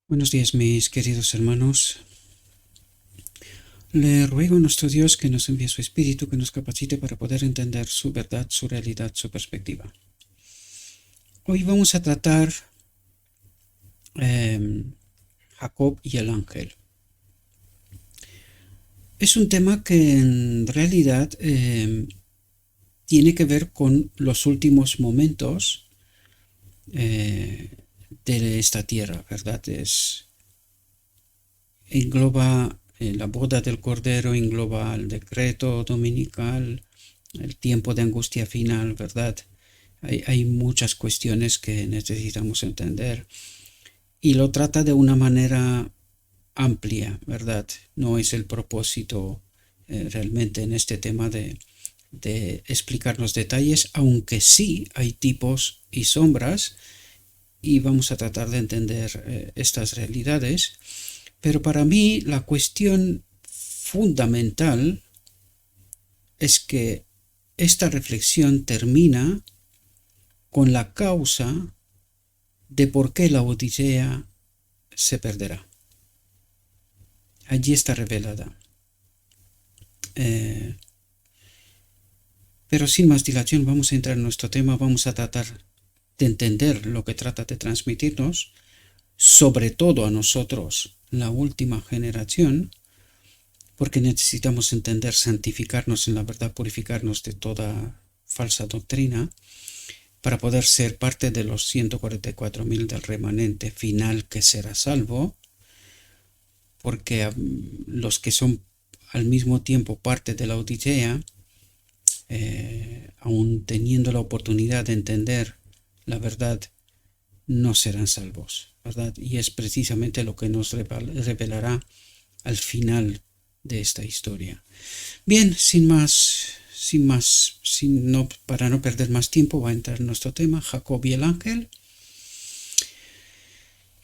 Buenos días, mis queridos hermanos. Le ruego a nuestro Dios que nos envíe su Espíritu, que nos capacite para poder entender su verdad, su realidad, su perspectiva. Hoy vamos a tratar Jacob y el ángel. Es un tema que en realidad tiene que ver con los últimos momentos de esta tierra, ¿verdad? Engloba la boda del Cordero, engloba el decreto dominical, el tiempo de angustia final, ¿verdad? Hay muchas cuestiones que necesitamos entender y lo trata de una manera amplia, ¿verdad? No es el propósito realmente en este tema de explicarnos detalles, aunque sí hay tipos y sombras y vamos a tratar de entender estas realidades. Pero para mí la cuestión fundamental es que esta reflexión termina con la causa de por qué la Odisea se perderá. Allí está revelada. Pero sin más dilación vamos a entrar en nuestro tema, vamos a tratar de entender lo que trata de transmitirnos, sobre todo a nosotros, la última generación, porque necesitamos entender, santificarnos en la verdad, purificarnos de toda falsa doctrina, para poder ser parte de los 144.000 del remanente final que será salvo, porque los que son al mismo tiempo parte de la Odisea, aun teniendo la oportunidad de entender la verdad, no serán salvos, ¿verdad? Y es precisamente lo que nos revelará al final de esta historia. Bien, para no perder más tiempo, va a entrar en nuestro tema, Jacob y el ángel.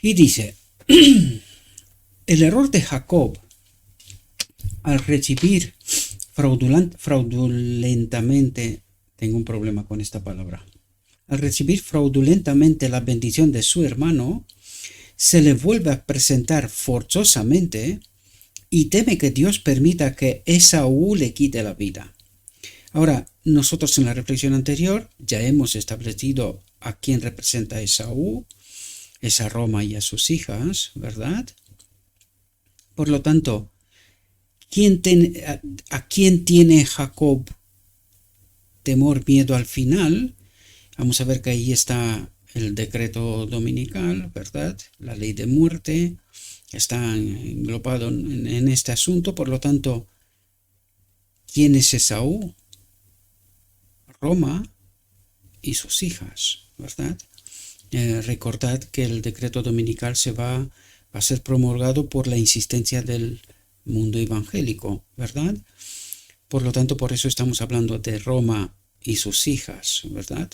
Y dice, el error de Jacob al recibir fraudulentamente, tengo un problema con esta palabra, al recibir fraudulentamente la bendición de su hermano, se le vuelve a presentar forzosamente y teme que Dios permita que Esaú le quite la vida. Ahora, nosotros en la reflexión anterior ya hemos establecido a quién representa Esaú, es a Roma y a sus hijas, ¿verdad? Por lo tanto, ¿a quién tiene Jacob temor, miedo al final? Vamos a ver que ahí está el decreto dominical, ¿verdad? La ley de muerte está englobado en este asunto. Por lo tanto, ¿quién es Esaú? Roma y sus hijas, ¿verdad? Recordad que el decreto dominical va a ser promulgado por la insistencia del mundo evangélico, ¿verdad? Por lo tanto, por eso estamos hablando de Roma y sus hijas, ¿verdad?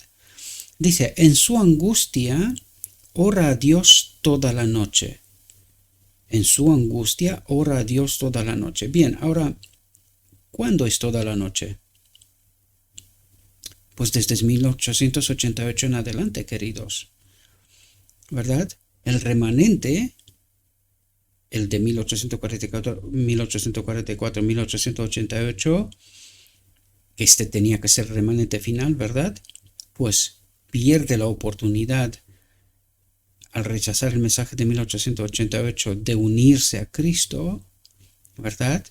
Dice, en su angustia ora a Dios toda la noche. En su angustia ora a Dios toda la noche. Bien, ahora, ¿cuándo es toda la noche? Pues desde 1888 en adelante, queridos, ¿verdad? El remanente, el de 1844-1888, que este tenía que ser el remanente final, ¿verdad? Pues pierde la oportunidad al rechazar el mensaje de 1888 de unirse a Cristo, ¿verdad?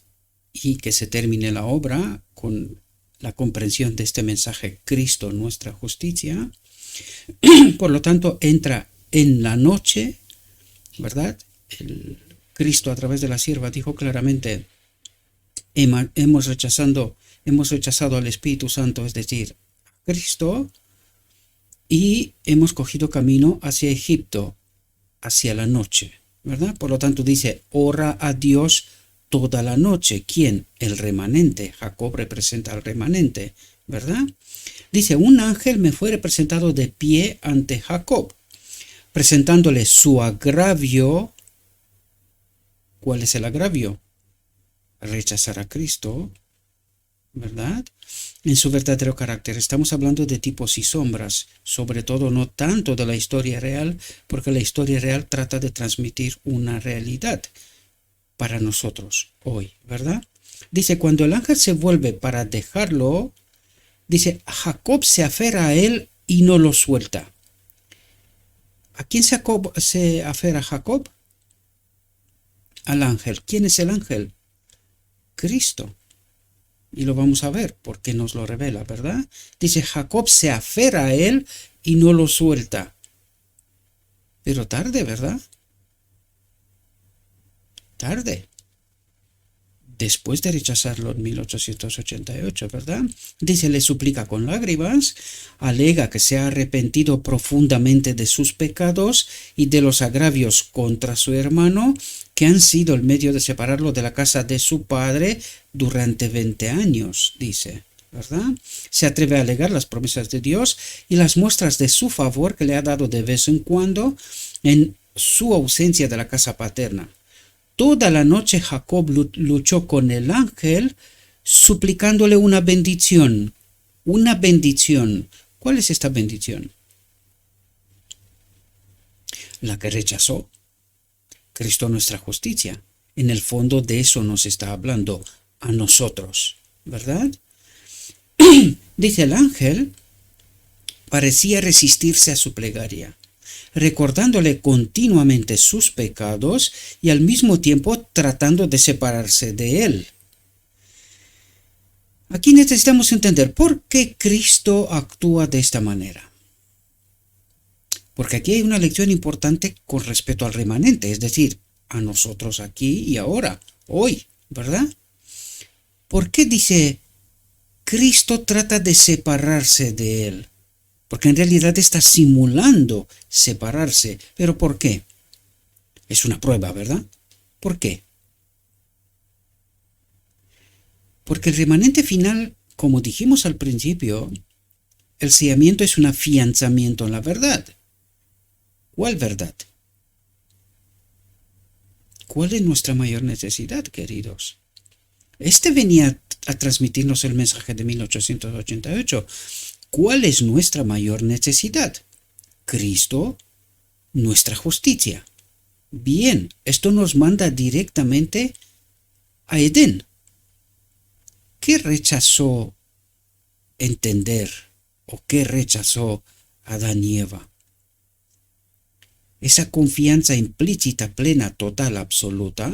Y que se termine la obra con la comprensión de este mensaje, Cristo, nuestra justicia. Por lo tanto, entra en la noche, ¿verdad? El Cristo a través de la sierva dijo claramente, hemos rechazado al Espíritu Santo, es decir, Cristo, y hemos cogido camino hacia Egipto, hacia la noche, ¿verdad? Por lo tanto dice, ora a Dios toda la noche. ¿Quién? El remanente. Jacob representa al remanente, ¿verdad? Dice, un ángel me fue representado de pie ante Jacob, presentándole su agravio. ¿Cuál es el agravio? Rechazar a Cristo, ¿verdad? En su verdadero carácter. Estamos hablando de tipos y sombras, sobre todo no tanto de la historia real, porque la historia real trata de transmitir una realidad para nosotros hoy, ¿verdad? Dice, cuando el ángel se vuelve para dejarlo, dice, Jacob se aferra a él y no lo suelta. ¿A quién se aferra Jacob? Al ángel. ¿Quién es el ángel? Cristo. Y lo vamos a ver porque nos lo revela, ¿verdad? Dice, Jacob se aferra a él y no lo suelta. Pero tarde, ¿verdad? Tarde. Después de rechazarlo en 1888, ¿verdad? Dice, le suplica con lágrimas, alega que se ha arrepentido profundamente de sus pecados y de los agravios contra su hermano, que han sido el medio de separarlo de la casa de su padre durante 20 años, dice, ¿verdad? Se atreve a alegar las promesas de Dios y las muestras de su favor que le ha dado de vez en cuando en su ausencia de la casa paterna. Toda la noche Jacob luchó con el ángel suplicándole una bendición. Una bendición. ¿Cuál es esta bendición? La que rechazó. Cristo nuestra justicia. En el fondo de eso nos está hablando a nosotros, ¿verdad? Dice el ángel, parecía resistirse a su plegaria, recordándole continuamente sus pecados y al mismo tiempo tratando de separarse de él. Aquí necesitamos entender por qué Cristo actúa de esta manera. Porque aquí hay una lección importante con respecto al remanente, es decir, a nosotros aquí y ahora, hoy, ¿verdad? ¿Por qué dice Cristo trata de separarse de él? Porque en realidad está simulando separarse. ¿Pero por qué? Es una prueba, ¿verdad? ¿Por qué? Porque el remanente final, como dijimos al principio, el sellamiento es un afianzamiento en la verdad. ¿Cuál verdad? ¿Cuál es nuestra mayor necesidad, queridos? Este venía a transmitirnos el mensaje de 1888. ¿Cuál es nuestra mayor necesidad? Cristo, nuestra justicia. Bien, esto nos manda directamente a Edén. ¿Qué rechazó entender o qué rechazó Adán y Eva? Esa confianza implícita, plena, total, absoluta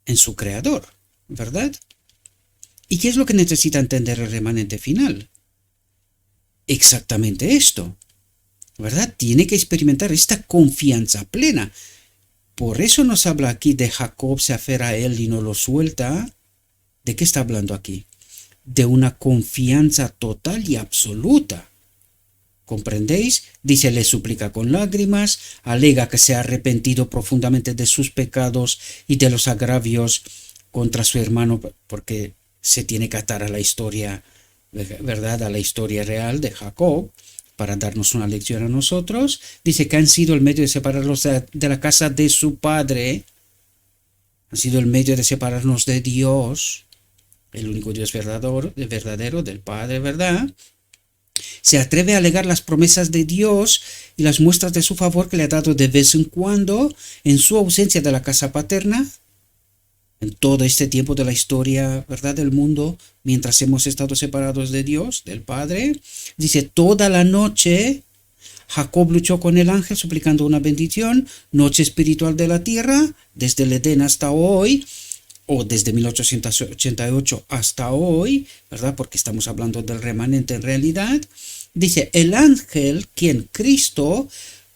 en su Creador, ¿verdad? ¿Y qué es lo que necesita entender el remanente final? Exactamente esto, ¿verdad? Tiene que experimentar esta confianza plena. Por eso nos habla aquí de Jacob se aferra a él y no lo suelta. ¿De qué está hablando aquí? De una confianza total y absoluta. ¿Comprendéis? Dice, le suplica con lágrimas, alega que se ha arrepentido profundamente de sus pecados y de los agravios contra su hermano, porque se tiene que atar a la historia, ¿verdad? A la historia real de Jacob, para darnos una lección a nosotros. Dice que han sido el medio de separarlos de la casa de su padre, han sido el medio de separarnos de Dios, el único Dios verdadero, del Padre, ¿verdad? Se atreve a alegar las promesas de Dios y las muestras de su favor que le ha dado de vez en cuando en su ausencia de la casa paterna, en todo este tiempo de la historia, ¿verdad?, del mundo, mientras hemos estado separados de Dios, del Padre. Dice, toda la noche Jacob luchó con el ángel suplicando una bendición, noche espiritual de la tierra, desde el Edén hasta hoy, o desde 1888 hasta hoy, ¿verdad? Porque estamos hablando del remanente en realidad. Dice, el ángel, quien Cristo,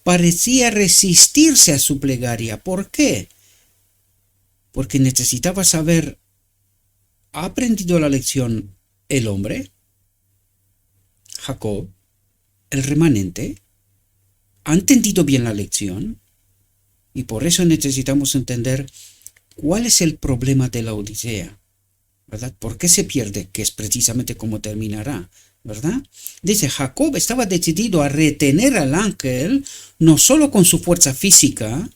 parecía resistirse a su plegaria. ¿Por qué? Porque necesitaba saber, ¿ha aprendido la lección el hombre? Jacob, el remanente, ¿ha entendido bien la lección? Y por eso necesitamos entender cuál es el problema de la Odisea, ¿verdad? ¿Por qué se pierde? Que es precisamente como terminará, ¿verdad? Dice, Jacob estaba decidido a retener al ángel, no solo con su fuerza física,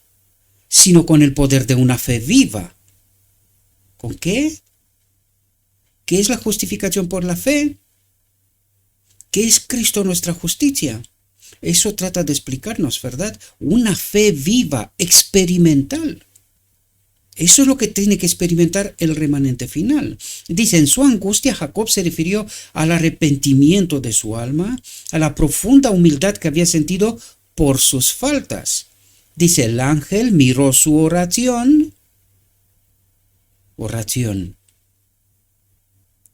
sino con el poder de una fe viva. ¿Con qué? ¿Qué es la justificación por la fe? ¿Qué es Cristo nuestra justicia? Eso trata de explicarnos, ¿verdad? Una fe viva, experimental. Eso es lo que tiene que experimentar el remanente final. Dice, en su angustia Jacob se refirió al arrepentimiento de su alma, a la profunda humildad que había sentido por sus faltas. Dice, el ángel miró su oración. Oración.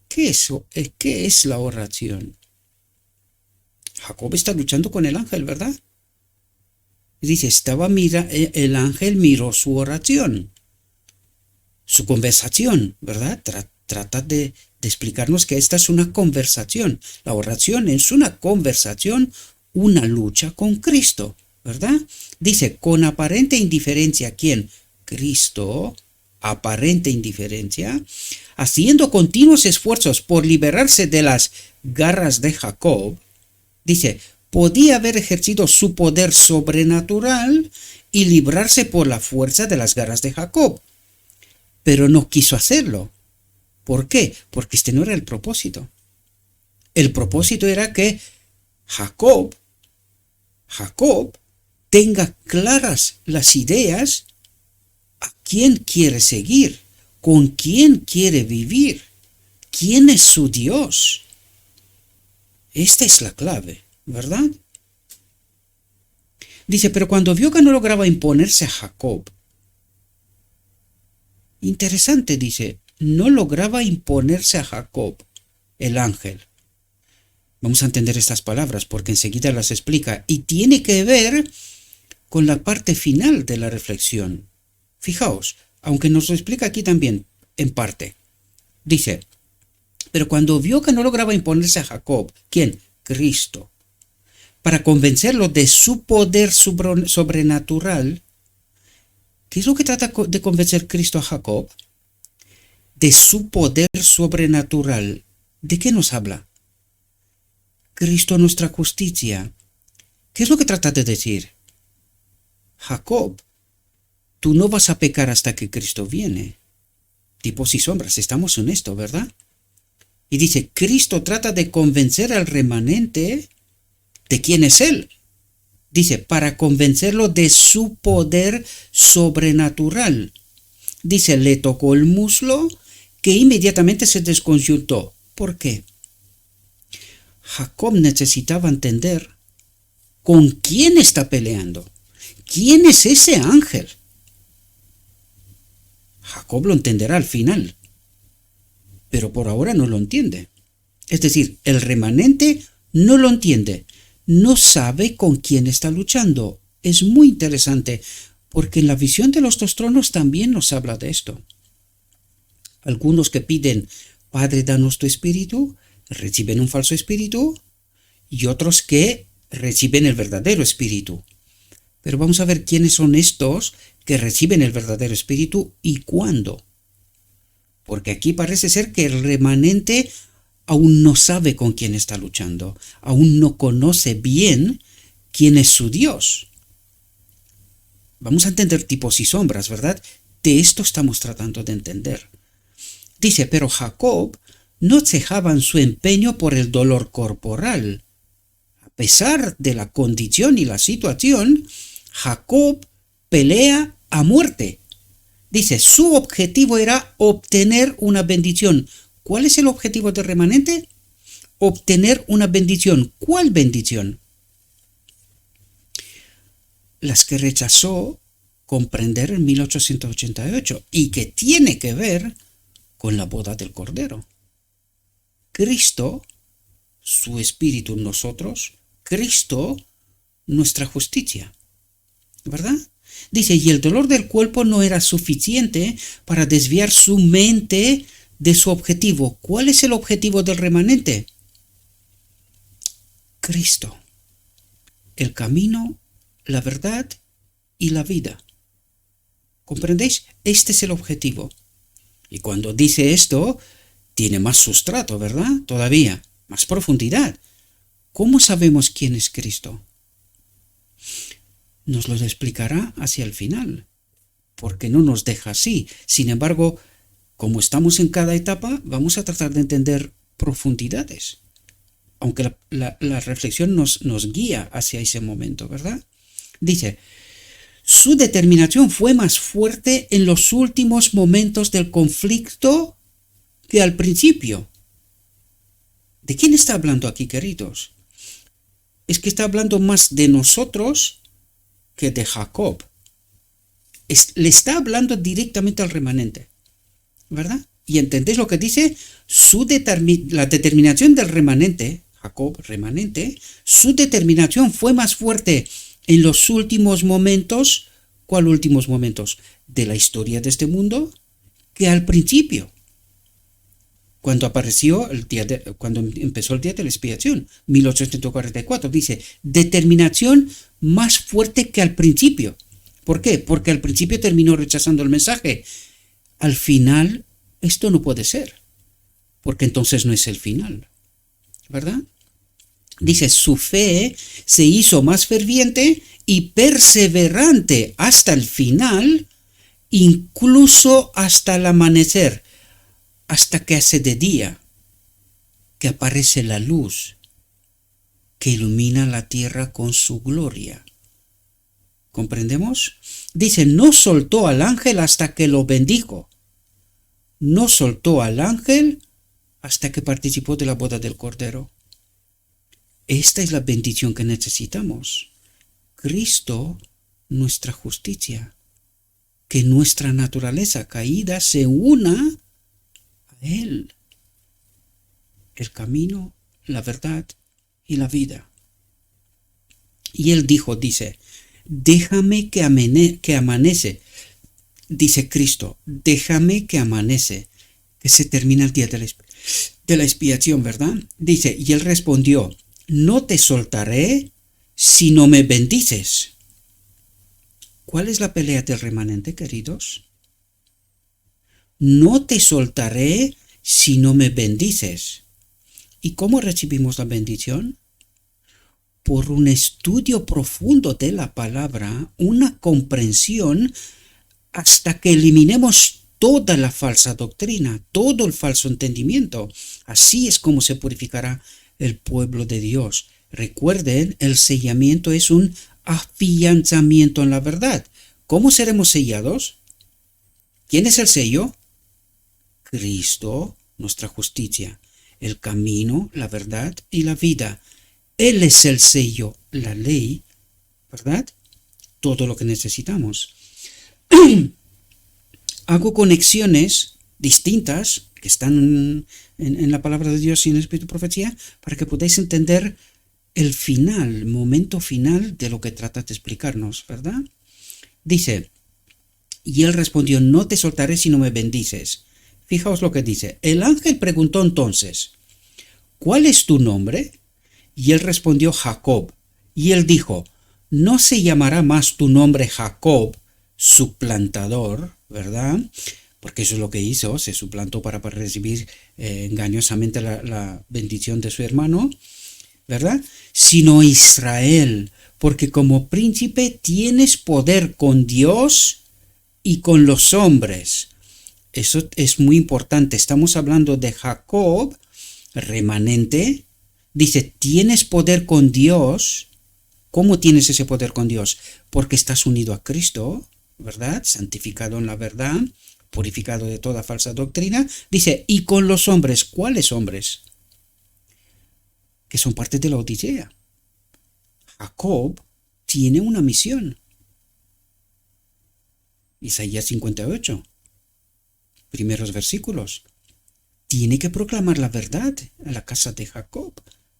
¿Qué es la oración? Jacob está luchando con el ángel, ¿verdad? Dice, el ángel miró su oración, su conversación, ¿verdad? Trata de explicarnos que esta es una conversación. La oración es una conversación, una lucha con Cristo, ¿verdad? Dice, con aparente indiferencia, ¿quién? Cristo, aparente indiferencia, haciendo continuos esfuerzos por liberarse de las garras de Jacob. Dice, podía haber ejercido su poder sobrenatural y librarse por la fuerza de las garras de Jacob, pero no quiso hacerlo. ¿Por qué? Porque este no era el propósito. El propósito era que Jacob tenga claras las ideas a quién quiere seguir, con quién quiere vivir, quién es su Dios. Esta es la clave, ¿verdad? Dice, pero cuando vio que no lograba imponerse a Jacob, interesante, dice, no lograba imponerse a Jacob, el ángel. Vamos a entender estas palabras porque enseguida las explica y tiene que ver con la parte final de la reflexión. Fijaos, aunque nos lo explica aquí también, en parte. Dice, pero cuando vio que no lograba imponerse a Jacob, ¿quién? Cristo, para convencerlo de su poder sobrenatural. ¿Qué es lo que trata de convencer Cristo a Jacob? De su poder sobrenatural. ¿De qué nos habla? Cristo nuestra justicia. ¿Qué es lo que trata de decir? Jacob, tú no vas a pecar hasta que Cristo viene. Tipos y sombras, estamos en esto, ¿verdad? Y dice, Cristo trata de convencer al remanente de quién es Él. Dice, para convencerlo de su poder sobrenatural. Dice, le tocó el muslo que inmediatamente se desconjuntó. ¿Por qué? Jacob necesitaba entender con quién está peleando. ¿Quién es ese ángel? Jacob lo entenderá al final, pero por ahora no lo entiende. Es decir, el remanente no lo entiende, no sabe con quién está luchando. Es muy interesante, porque en la visión de los dos tronos también nos habla de esto. Algunos que piden, Padre, danos tu espíritu, reciben un falso espíritu, y otros que reciben el verdadero espíritu. Pero vamos a ver quiénes son estos que reciben el verdadero espíritu y cuándo. Porque aquí parece ser que el remanente aún no sabe con quién está luchando, aún no conoce bien quién es su Dios. Vamos a entender tipos y sombras, ¿verdad? De esto estamos tratando de entender. Dice, pero Jacob no cejaba en su empeño por el dolor corporal. A pesar de la condición y la situación, Jacob pelea a muerte. Dice, su objetivo era obtener una bendición. ¿Cuál es el objetivo del remanente? Obtener una bendición. ¿Cuál bendición? Las que rechazó comprender en 1888 y que tiene que ver con la boda del Cordero. Cristo, su espíritu en nosotros, Cristo, nuestra justicia. ¿Verdad? Dice, y el dolor del cuerpo no era suficiente para desviar su mente de su objetivo. ¿Cuál es el objetivo del remanente? Cristo, el camino, la verdad y la vida. ¿Comprendéis? Este es el objetivo. Y cuando dice esto, tiene más sustrato, ¿verdad? Todavía, más profundidad. ¿Cómo sabemos quién es Cristo? Nos lo explicará hacia el final, porque no nos deja así. Sin embargo, como estamos en cada etapa, vamos a tratar de entender profundidades, aunque la reflexión nos guía hacia ese momento, ¿verdad? Dice, su determinación fue más fuerte en los últimos momentos del conflicto que al principio. ¿De quién está hablando aquí, queridos? Es que está hablando más de nosotros que de Jacob. Le está hablando directamente al remanente, ¿verdad? Y entendéis lo que dice, la determinación del remanente, Jacob, remanente, su determinación fue más fuerte en los últimos momentos. ¿Cuál últimos momentos? De la historia de este mundo, que al principio, cuando cuando empezó el día de la expiación, 1844, dice, determinación más fuerte que al principio. ¿Por qué? Porque al principio terminó rechazando el mensaje. Al final, esto no puede ser, porque entonces no es el final, ¿verdad? Dice, su fe se hizo más ferviente y perseverante hasta el final, incluso hasta el amanecer, hasta que hace de día, que aparece la luz, que ilumina la tierra con su gloria. ¿Comprendemos? Dice, no soltó al ángel hasta que lo bendijo. No soltó al ángel hasta que participó de la boda del Cordero. Esta es la bendición que necesitamos. Cristo, nuestra justicia. Que nuestra naturaleza caída se una a Él. El camino, la verdad y la vida. Y Él dice, déjame que amanece. Dice Cristo, déjame que amanece, que se termina el día de la expiación, ¿verdad? Dice, y Él respondió, no te soltaré si no me bendices. ¿Cuál es la pelea del remanente, queridos? No te soltaré si no me bendices. ¿Y cómo recibimos la bendición? Por un estudio profundo de la palabra, una comprensión hasta que eliminemos toda la falsa doctrina, todo el falso entendimiento. Así es como se purificará el pueblo de Dios. Recuerden, el sellamiento es un afianzamiento en la verdad. ¿Cómo seremos sellados? ¿Quién es el sello? Cristo, nuestra justicia, el camino, la verdad y la vida. Él es el sello, la ley, ¿verdad? Todo lo que necesitamos. Hago conexiones distintas que están en la palabra de Dios y en el Espíritu de Profecía para que podáis entender el final, el momento final de lo que trata de explicarnos, ¿verdad? Dice, y él respondió, no te soltaré si no me bendices. Fijaos lo que dice. El ángel preguntó entonces, ¿cuál es tu nombre? Y él respondió, Jacob. Y él dijo, no se llamará más tu nombre Jacob, suplantador, ¿verdad? Porque eso es lo que hizo, se suplantó para recibir engañosamente la bendición de su hermano, ¿verdad? Sino Israel, porque como príncipe tienes poder con Dios y con los hombres. Eso es muy importante. Estamos hablando de Jacob, remanente. Dice, tienes poder con Dios. ¿Cómo tienes ese poder con Dios? Porque estás unido a Cristo, ¿verdad? Santificado en la verdad, purificado de toda falsa doctrina. Dice, y con los hombres. ¿Cuáles hombres? Que son parte de la Odisea. Jacob tiene una misión. Isaías 58, primeros versículos. Tiene que proclamar la verdad a la casa de Jacob,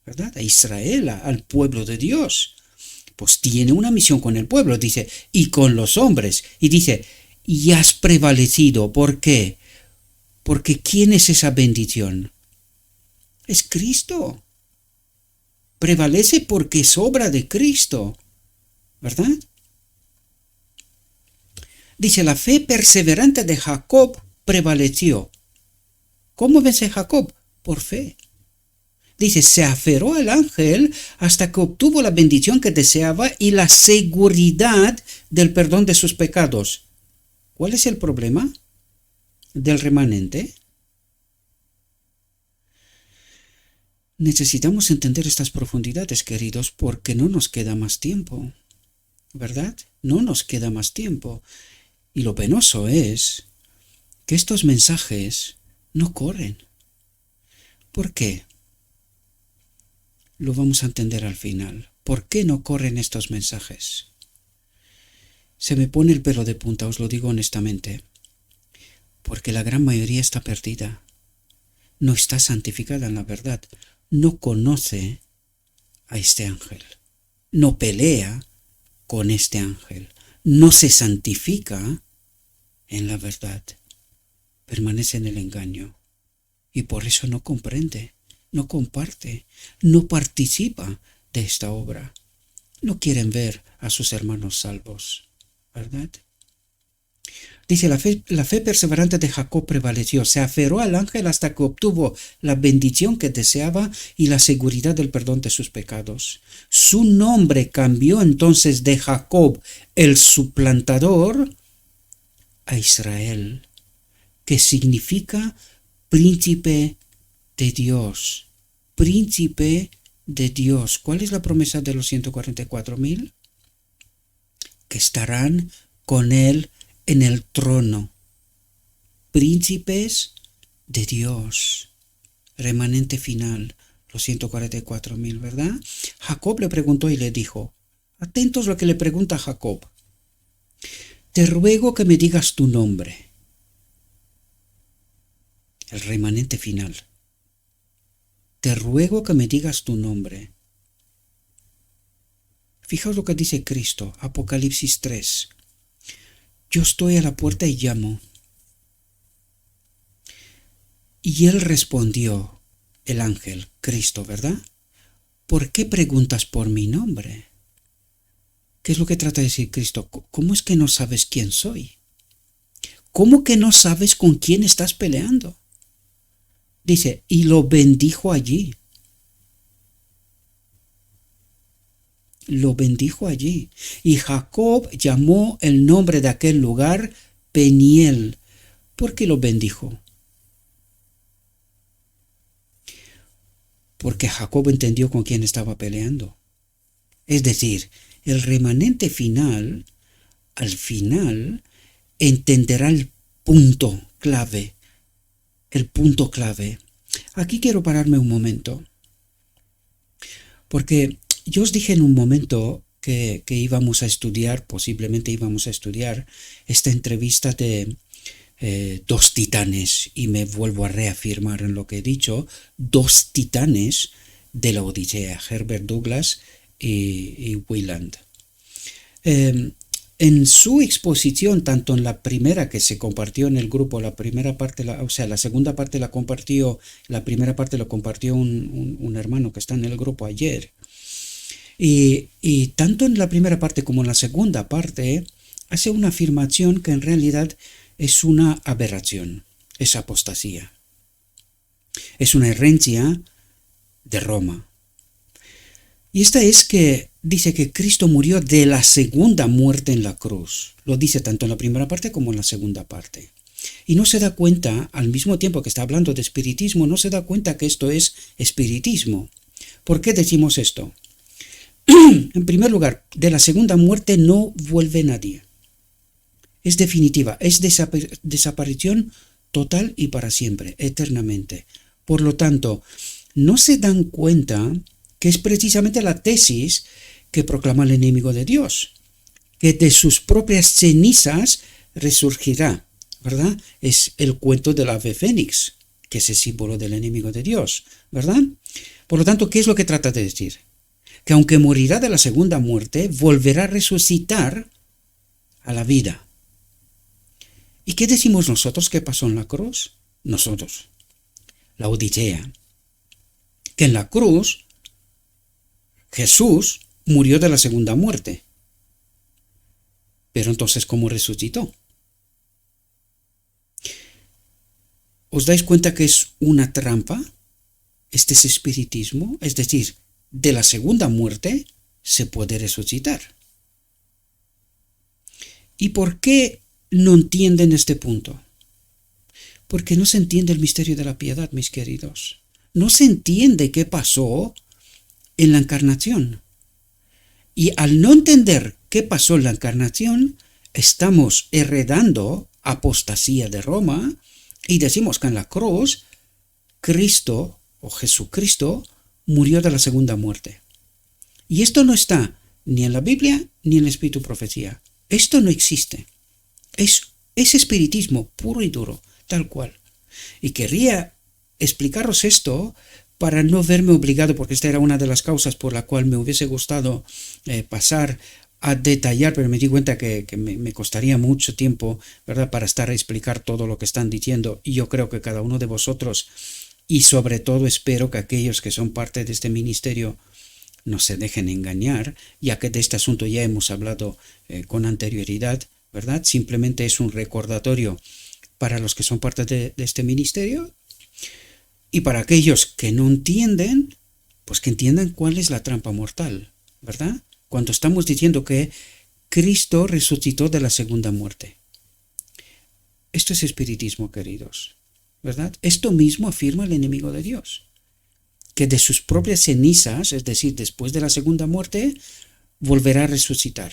¿verdad? A Israel, al pueblo de Dios. Pues tiene una misión con el pueblo, dice, y con los hombres. Y dice, y has prevalecido. ¿Por qué? Porque ¿quién es esa bendición? Es Cristo. Prevalece porque es obra de Cristo, ¿verdad? Dice, la fe perseverante de Jacob prevaleció. ¿Cómo vence Jacob? Por fe. Dice, se aferró al ángel hasta que obtuvo la bendición que deseaba y la seguridad del perdón de sus pecados. ¿Cuál es el problema? del remanente? Necesitamos entender estas profundidades, queridos, porque no nos queda más tiempo, ¿verdad? No nos queda más tiempo. Y lo penoso es que estos mensajes no corren. ¿Por qué? Lo vamos a entender al final. ¿Por qué no corren estos mensajes? Se me pone el pelo de punta, os lo digo honestamente. Porque la gran mayoría está perdida. No está santificada en la verdad. No conoce a este ángel. No pelea con este ángel. No se santifica en la verdad. Permanece en el engaño. Y por eso no comprende, no comparte, no participa de esta obra. No quieren ver a sus hermanos salvos, ¿verdad? Dice, la fe perseverante de Jacob prevaleció, se aferró al ángel hasta que obtuvo la bendición que deseaba y la seguridad del perdón de sus pecados. Su nombre cambió entonces de Jacob, el suplantador, a Israel, que significa príncipe de Dios. Príncipe de Dios. ¿Cuál es la promesa de los 144,000? Que estarán con él en el trono. Príncipes de Dios. Remanente final, los 144,000, ¿verdad? Jacob le preguntó y le dijo, atentos lo que le pregunta Jacob. Te ruego que me digas tu nombre. El remanente final. Te ruego que me digas tu nombre. Fijaos lo que dice Cristo, Apocalipsis 3. Yo estoy a la puerta y llamo. Y él respondió, el ángel, Cristo, ¿verdad? ¿Por qué preguntas por mi nombre? ¿Qué es lo que trata de decir Cristo? ¿Cómo es que no sabes quién soy? ¿Cómo que no sabes con quién estás peleando? Dice, y lo bendijo allí. Lo bendijo allí. Y Jacob llamó el nombre de aquel lugar Peniel. ¿Por qué lo bendijo? Porque Jacob entendió con quién estaba peleando. Es decir, el remanente final, al final, entenderá el punto clave. El punto clave. Aquí quiero pararme un momento. Porque yo os dije en un momento que íbamos a estudiar, posiblemente íbamos a estudiar esta entrevista de dos titanes, y me vuelvo a reafirmar en lo que he dicho, dos titanes de la Odisea, Herbert Douglas y Wieland. En su exposición, tanto en la primera que se compartió en el grupo, la primera parte, la segunda parte la compartió, la primera parte lo compartió un hermano que está en el grupo ayer, y tanto en la primera parte como en la segunda parte hace una afirmación que en realidad es una aberración, es apostasía, es una herencia de Roma. Y esta es que dice que Cristo murió de la segunda muerte en la cruz. Lo dice tanto en la primera parte como en la segunda parte. Y no se da cuenta, al mismo tiempo que está hablando de espiritismo, no se da cuenta que esto es espiritismo. ¿Por qué decimos esto? En primer lugar, de la segunda muerte no vuelve nadie. Es definitiva, es desaparición total y para siempre, eternamente. Por lo tanto, no se dan cuenta que es precisamente la tesis que proclama el enemigo de Dios, que de sus propias cenizas resurgirá, ¿verdad? Es el cuento del ave fénix, que es el símbolo del enemigo de Dios, ¿verdad? Por lo tanto, ¿qué es lo que trata de decir? Que aunque morirá de la segunda muerte, volverá a resucitar a la vida. ¿Y qué decimos nosotros que pasó en la cruz? Nosotros, la Odisea, que en la cruz Jesús murió de la segunda muerte. Pero entonces, ¿cómo resucitó? ¿Os dais cuenta que es una trampa? Este es espiritismo, es decir, de la segunda muerte se puede resucitar. ¿Y por qué no entienden este punto? Porque no se entiende el misterio de la piedad, mis queridos. No se entiende qué pasó en la encarnación. Y al no entender qué pasó en la encarnación, estamos heredando apostasía de Roma y decimos que en la cruz Cristo o Jesucristo murió de la segunda muerte. Y esto no está ni en la Biblia ni en el Espíritu Profecía. Esto no existe. Es espiritismo puro y duro, tal cual. Y querría explicaros esto para no verme obligado, porque esta era una de las causas por la cual me hubiese gustado pasar a detallar, pero me di cuenta que me costaría mucho tiempo, ¿verdad?, para estar a explicar todo lo que están diciendo. Y yo creo que cada uno de vosotros, y sobre todo espero que aquellos que son parte de este ministerio, no se dejen engañar, ya que de este asunto ya hemos hablado con anterioridad, ¿verdad? Simplemente es un recordatorio para los que son parte de este ministerio. Y para aquellos que no entienden, pues que entiendan cuál es la trampa mortal, ¿verdad? Cuando estamos diciendo que Cristo resucitó de la segunda muerte. Esto es espiritismo, queridos, ¿verdad? Esto mismo afirma el enemigo de Dios, que de sus propias cenizas, es decir, después de la segunda muerte, volverá a resucitar.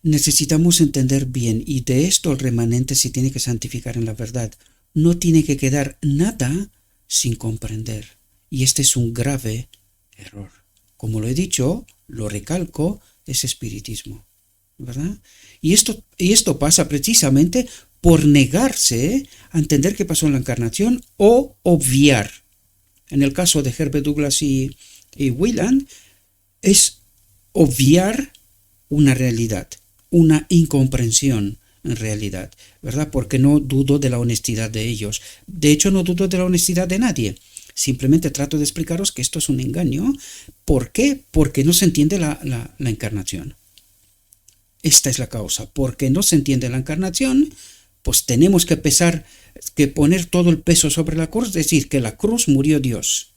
Necesitamos entender bien, y de esto el remanente se tiene que santificar en la verdad. No tiene que quedar nada sin comprender. Y este es un grave error. Como lo he dicho, lo recalco, es espiritismo, ¿verdad? Y esto pasa precisamente por negarse a entender qué pasó en la encarnación o obviar. En el caso de Herbert Douglas y Wieland, es obviar una realidad, una incomprensión en realidad, ¿verdad? Porque no dudo de la honestidad de ellos. De hecho, no dudo de la honestidad de nadie. Simplemente trato de explicaros que esto es un engaño. ¿Por qué? Porque no se entiende la encarnación. Esta es la causa. Porque no se entiende la encarnación, pues tenemos que poner todo el peso sobre la cruz, es decir, que la cruz murió Dios.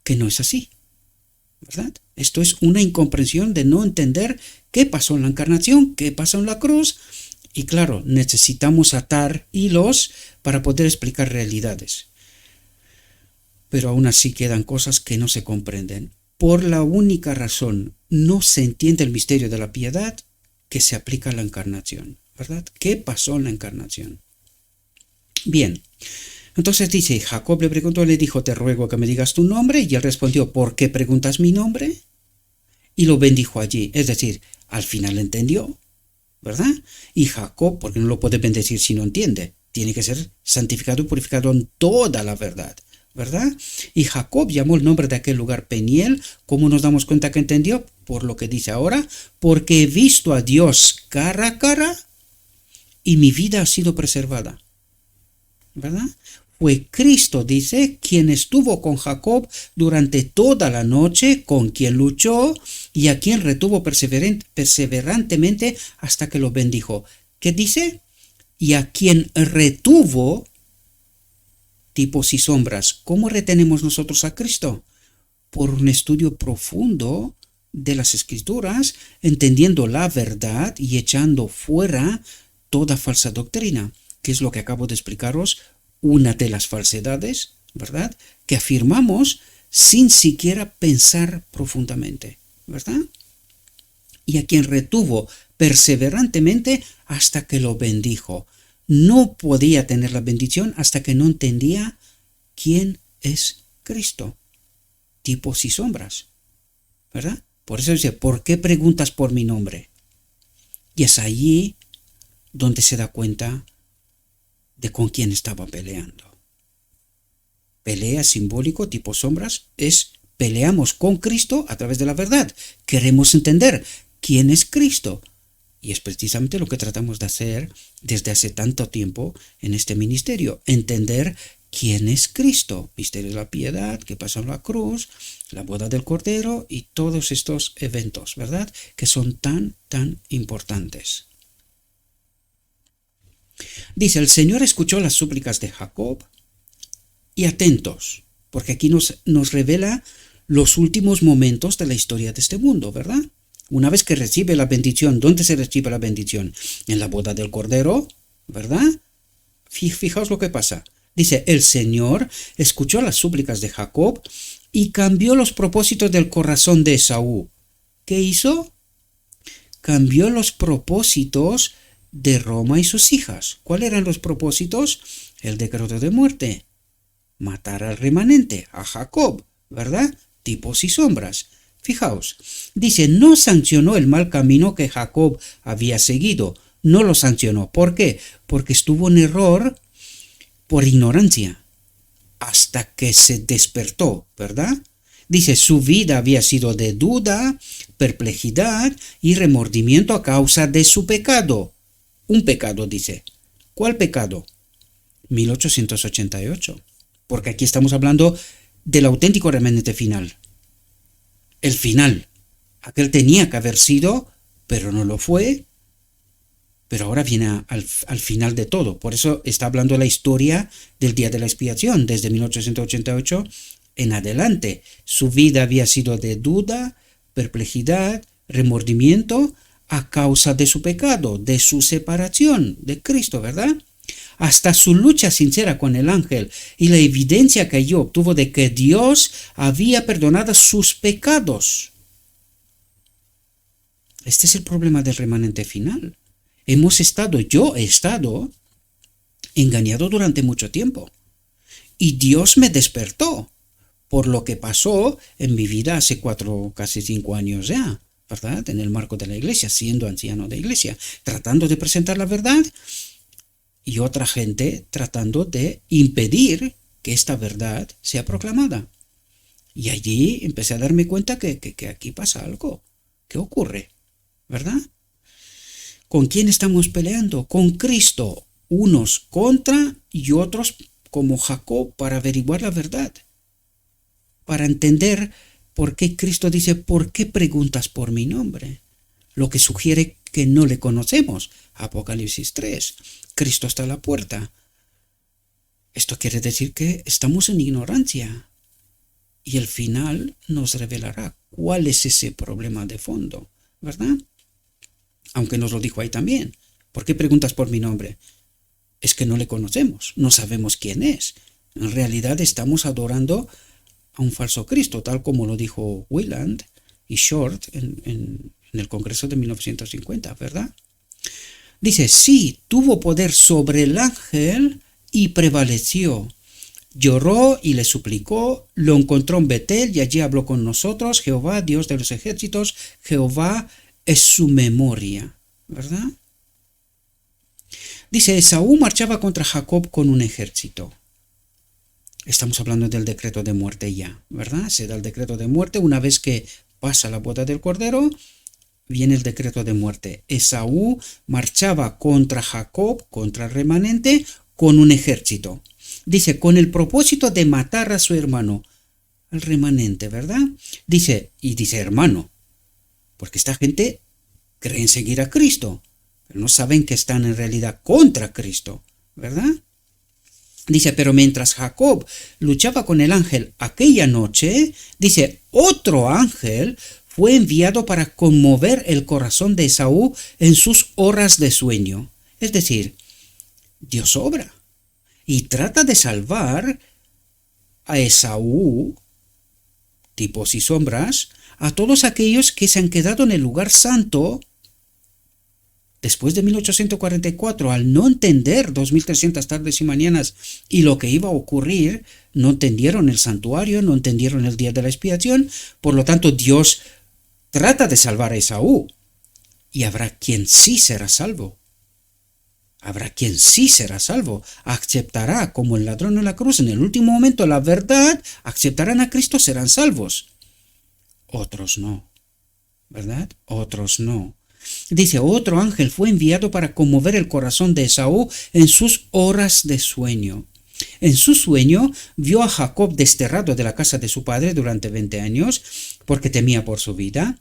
Que no es así, ¿verdad? Esto es una incomprensión de no entender qué pasó en la encarnación, qué pasó en la cruz. Y claro, necesitamos atar hilos para poder explicar realidades. Pero aún así quedan cosas que no se comprenden. Por la única razón, no se entiende el misterio de la piedad que se aplica a la encarnación, ¿verdad? ¿Qué pasó en la encarnación? Bien, entonces dice, Jacob le preguntó, le dijo, te ruego que me digas tu nombre, y él respondió, ¿por qué preguntas mi nombre? Y lo bendijo allí, es decir, al final entendió, ¿verdad? Y Jacob, porque no lo puede bendecir si no entiende, tiene que ser santificado y purificado en toda la verdad, ¿verdad? Y Jacob llamó el nombre de aquel lugar Peniel. ¿Cómo nos damos cuenta que entendió? Por lo que dice ahora, porque he visto a Dios cara a cara y mi vida ha sido preservada, ¿verdad? Fue Cristo, dice, quien estuvo con Jacob durante toda la noche, con quien luchó y a quien retuvo perseverantemente hasta que lo bendijo. ¿Qué dice? Y a quien retuvo, tipos y sombras. ¿Cómo retenemos nosotros a Cristo? Por un estudio profundo de las Escrituras, entendiendo la verdad y echando fuera toda falsa doctrina, que es lo que acabo de explicaros, una de las falsedades, ¿verdad?, que afirmamos sin siquiera pensar profundamente, ¿verdad? Y a quien retuvo perseverantemente hasta que lo bendijo. No podía tener la bendición hasta que no entendía quién es Cristo. Tipos y sombras, ¿verdad? Por eso dice, ¿por qué preguntas por mi nombre? Y es allí donde se da cuenta de con quién estaba peleando. Pelea simbólico, tipo sombras, es peleamos con Cristo a través de la verdad. Queremos entender quién es Cristo. Y es precisamente lo que tratamos de hacer desde hace tanto tiempo en este ministerio. Entender quién es Cristo. Misterio de la piedad, qué pasó en la cruz, la boda del Cordero y todos estos eventos, ¿verdad?, que son tan importantes. Dice, el Señor escuchó las súplicas de Jacob y atentos, porque aquí nos revela los últimos momentos de la historia de este mundo, ¿verdad? Una vez que recibe la bendición, ¿dónde se recibe la bendición? En la boda del Cordero, ¿verdad? Fijaos lo que pasa. Dice, el Señor escuchó las súplicas de Jacob y cambió los propósitos del corazón de Esaú. ¿Qué hizo? Cambió los propósitos de Roma y sus hijas. ¿Cuáles eran los propósitos? El decreto de muerte. Matar al remanente, a Jacob, ¿verdad? Tipos y sombras. Fijaos, dice, no sancionó el mal camino que Jacob había seguido. No lo sancionó. ¿Por qué? Porque estuvo en error por ignorancia, hasta que se despertó, ¿verdad? Dice, su vida había sido de duda, perplejidad y remordimiento a causa de su pecado. Un pecado, dice. ¿Cuál pecado? 1888. Porque aquí estamos hablando del auténtico remanente final. El final. Aquel tenía que haber sido, pero no lo fue. Pero ahora viene al final de todo. Por eso está hablando de la historia del día de la expiación, desde 1888 en adelante. Su vida había sido de duda, perplejidad, remordimiento a causa de su pecado, de su separación de Cristo, ¿verdad? Hasta su lucha sincera con el ángel y la evidencia que ella obtuvo de que Dios había perdonado sus pecados. Este es el problema del remanente final. Yo he estado engañado durante mucho tiempo. Y Dios me despertó por lo que pasó en mi vida hace 4, casi 5 años ya, ¿verdad? En el marco de la iglesia, siendo anciano de iglesia, tratando de presentar la verdad y otra gente tratando de impedir que esta verdad sea proclamada. Y allí empecé a darme cuenta que aquí pasa algo. ¿Qué ocurre? ¿Verdad? ¿Con quién estamos peleando? Con Cristo, unos contra y otros como Jacob para averiguar la verdad, para entender por qué Cristo dice, ¿por qué preguntas por mi nombre? Lo que sugiere que no le conocemos. Apocalipsis 3. Cristo está a la puerta. Esto quiere decir que estamos en ignorancia y el final nos revelará cuál es ese problema de fondo, ¿verdad? Aunque nos lo dijo ahí también. ¿Por qué preguntas por mi nombre? Es que no le conocemos, no sabemos quién es. En realidad estamos adorando a un falso Cristo, tal como lo dijo Wieland y Short en el Congreso de 1950, ¿verdad? Dice, sí, tuvo poder sobre el ángel y prevaleció. Lloró y le suplicó, lo encontró en Betel y allí habló con nosotros. Jehová, Dios de los ejércitos, Jehová es su memoria, ¿verdad? Dice, Esaú marchaba contra Jacob con un ejército. Estamos hablando del decreto de muerte ya, ¿verdad? Se da el decreto de muerte una vez que pasa la boda del Cordero, viene el decreto de muerte. Esaú marchaba contra Jacob, contra el remanente, con un ejército. Dice, con el propósito de matar a su hermano, al remanente, ¿verdad? Dice hermano, porque esta gente creen seguir a Cristo, pero no saben que están en realidad contra Cristo, ¿verdad? Dice, pero mientras Jacob luchaba con el ángel aquella noche, dice, otro ángel fue enviado para conmover el corazón de Esaú en sus horas de sueño. Es decir, Dios obra y trata de salvar a Esaú, tipos y sombras, a todos aquellos que se han quedado en el lugar santo después de 1844, al no entender 2300 tardes y mañanas y lo que iba a ocurrir, no entendieron el santuario, no entendieron el día de la expiación. Por lo tanto, Dios trata de salvar a Esaú y habrá quien sí será salvo. Habrá quien sí será salvo, aceptará como el ladrón en la cruz en el último momento la verdad, aceptarán a Cristo, serán salvos. Otros no, ¿verdad? Otros no. Dice, otro ángel fue enviado para conmover el corazón de Esaú en sus horas de sueño. En su sueño vio a Jacob desterrado de la casa de su padre durante 20 años porque temía por su vida.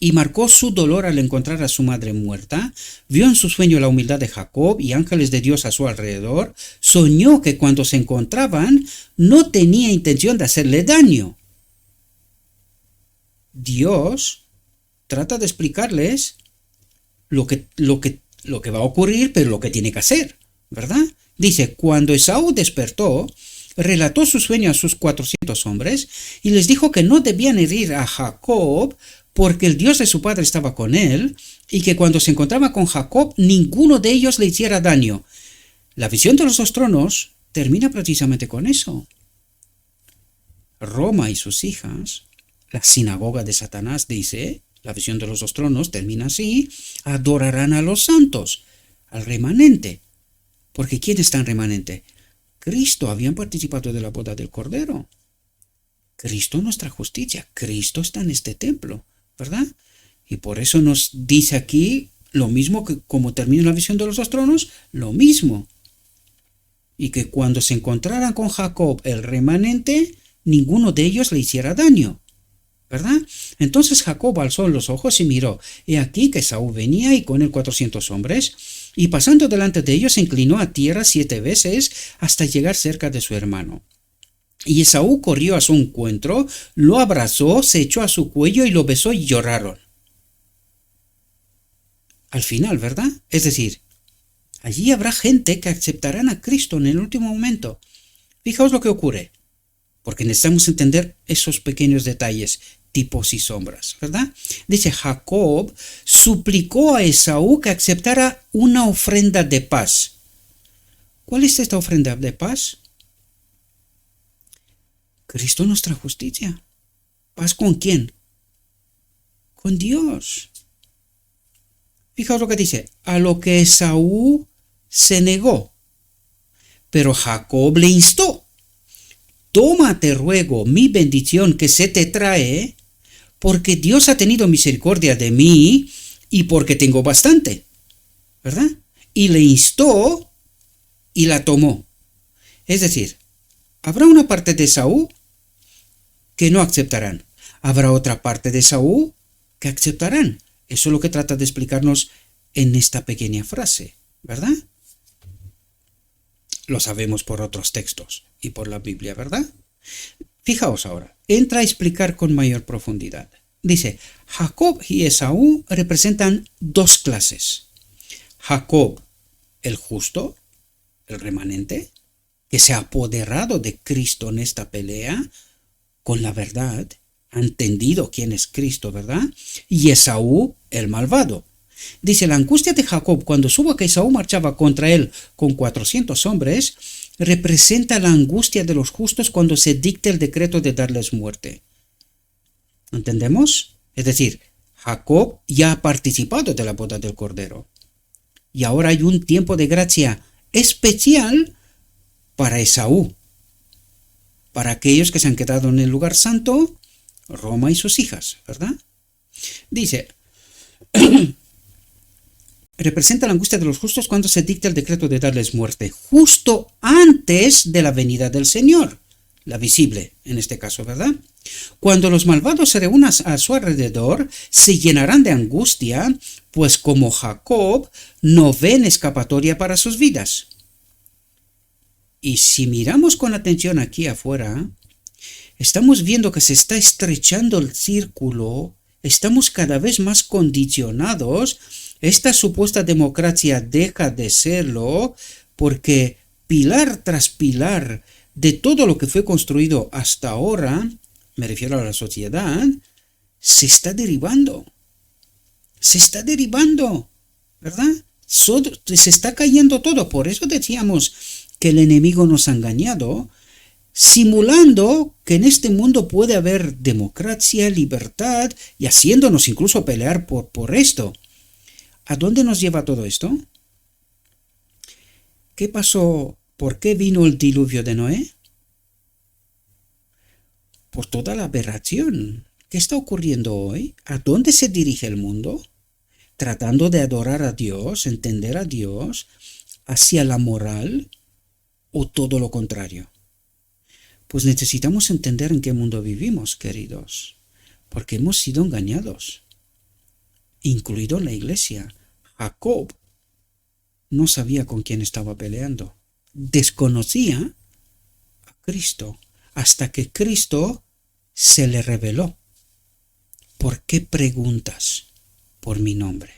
Y marcó su dolor al encontrar a su madre muerta. Vio en su sueño la humildad de Jacob y ángeles de Dios a su alrededor. Soñó que cuando se encontraban no tenía intención de hacerle daño. Dios trata de explicarles lo que va a ocurrir, pero lo que tiene que hacer, ¿verdad? Dice, cuando Esaú despertó, relató su sueño a sus 400 hombres y les dijo que no debían herir a Jacob porque el Dios de su padre estaba con él y que cuando se encontraba con Jacob ninguno de ellos le hiciera daño. La visión de los 2 tronos termina precisamente con eso. Roma y sus hijas, la sinagoga de Satanás, dice, la visión de los 2 tronos termina así, adorarán a los santos, al remanente. Porque ¿quién está en remanente? Cristo. Habían participado de la boda del Cordero. Cristo nuestra justicia. Cristo está en este templo, ¿verdad? Y por eso nos dice aquí lo mismo que como termina la visión de los 2 tronos, lo mismo. Y que cuando se encontraran con Jacob el remanente, ninguno de ellos le hiciera daño, ¿verdad? Entonces Jacob alzó los ojos y miró. He aquí que Esaú venía y con él 400 hombres, y pasando delante de ellos se inclinó a tierra 7 veces hasta llegar cerca de su hermano. Y Esaú corrió a su encuentro, lo abrazó, se echó a su cuello y lo besó y lloraron. Al final, ¿verdad? Es decir, allí habrá gente que aceptarán a Cristo en el último momento. Fijaos lo que ocurre, porque necesitamos entender esos pequeños detalles, tipos y sombras, ¿verdad? Dice, Jacob suplicó a Esaú que aceptara una ofrenda de paz. ¿Cuál es esta ofrenda de paz? Cristo nuestra justicia. ¿Paz con quién? Con Dios. Fijaos lo que dice, a lo que Esaú se negó, pero Jacob le instó. Toma, te ruego, mi bendición que se te trae, porque Dios ha tenido misericordia de mí y porque tengo bastante, ¿verdad? Y le instó y la tomó. Es decir, habrá una parte de Esaú que no aceptarán. Habrá otra parte de Esaú que aceptarán. Eso es lo que trata de explicarnos en esta pequeña frase, ¿verdad? Lo sabemos por otros textos y por la Biblia, ¿verdad? Fijaos ahora, entra a explicar con mayor profundidad. Dice, Jacob y Esaú representan 2 clases. Jacob, el justo, el remanente, que se ha apoderado de Cristo en esta pelea con la verdad, ha entendido quién es Cristo, ¿verdad? Y Esaú, el malvado. Dice, la angustia de Jacob cuando supo que Esaú marchaba contra él con 400 hombres, representa la angustia de los justos cuando se dicta el decreto de darles muerte. ¿Entendemos? Es decir, Jacob ya ha participado de la boda del Cordero. Y ahora hay un tiempo de gracia especial para Esaú, para aquellos que se han quedado en el lugar santo, Roma y sus hijas, ¿verdad? Dice, representa la angustia de los justos cuando se dicta el decreto de darles muerte, justo antes de la venida del Señor, la visible en este caso, ¿verdad? Cuando los malvados se reúnan a su alrededor, se llenarán de angustia, pues como Jacob no ven escapatoria para sus vidas. Y si miramos con atención aquí afuera, estamos viendo que se está estrechando el círculo, estamos cada vez más condicionados. Esta supuesta democracia deja de serlo porque pilar tras pilar de todo lo que fue construido hasta ahora, me refiero a la sociedad, se está derivando. Se está derivando, ¿verdad? Se está cayendo todo. Por eso decíamos que el enemigo nos ha engañado, simulando que en este mundo puede haber democracia, libertad, y haciéndonos incluso pelear por esto. ¿A dónde nos lleva todo esto? ¿Qué pasó? ¿Por qué vino el diluvio de Noé? Por toda la aberración. ¿Qué está ocurriendo hoy? ¿A dónde se dirige el mundo? Tratando de adorar a Dios, entender a Dios, hacia la moral, o todo lo contrario. Pues necesitamos entender en qué mundo vivimos, queridos, porque hemos sido engañados, incluido la iglesia. Jacob no sabía con quién estaba peleando, desconocía a Cristo, hasta que Cristo se le reveló. ¿por qué preguntas por mi nombre?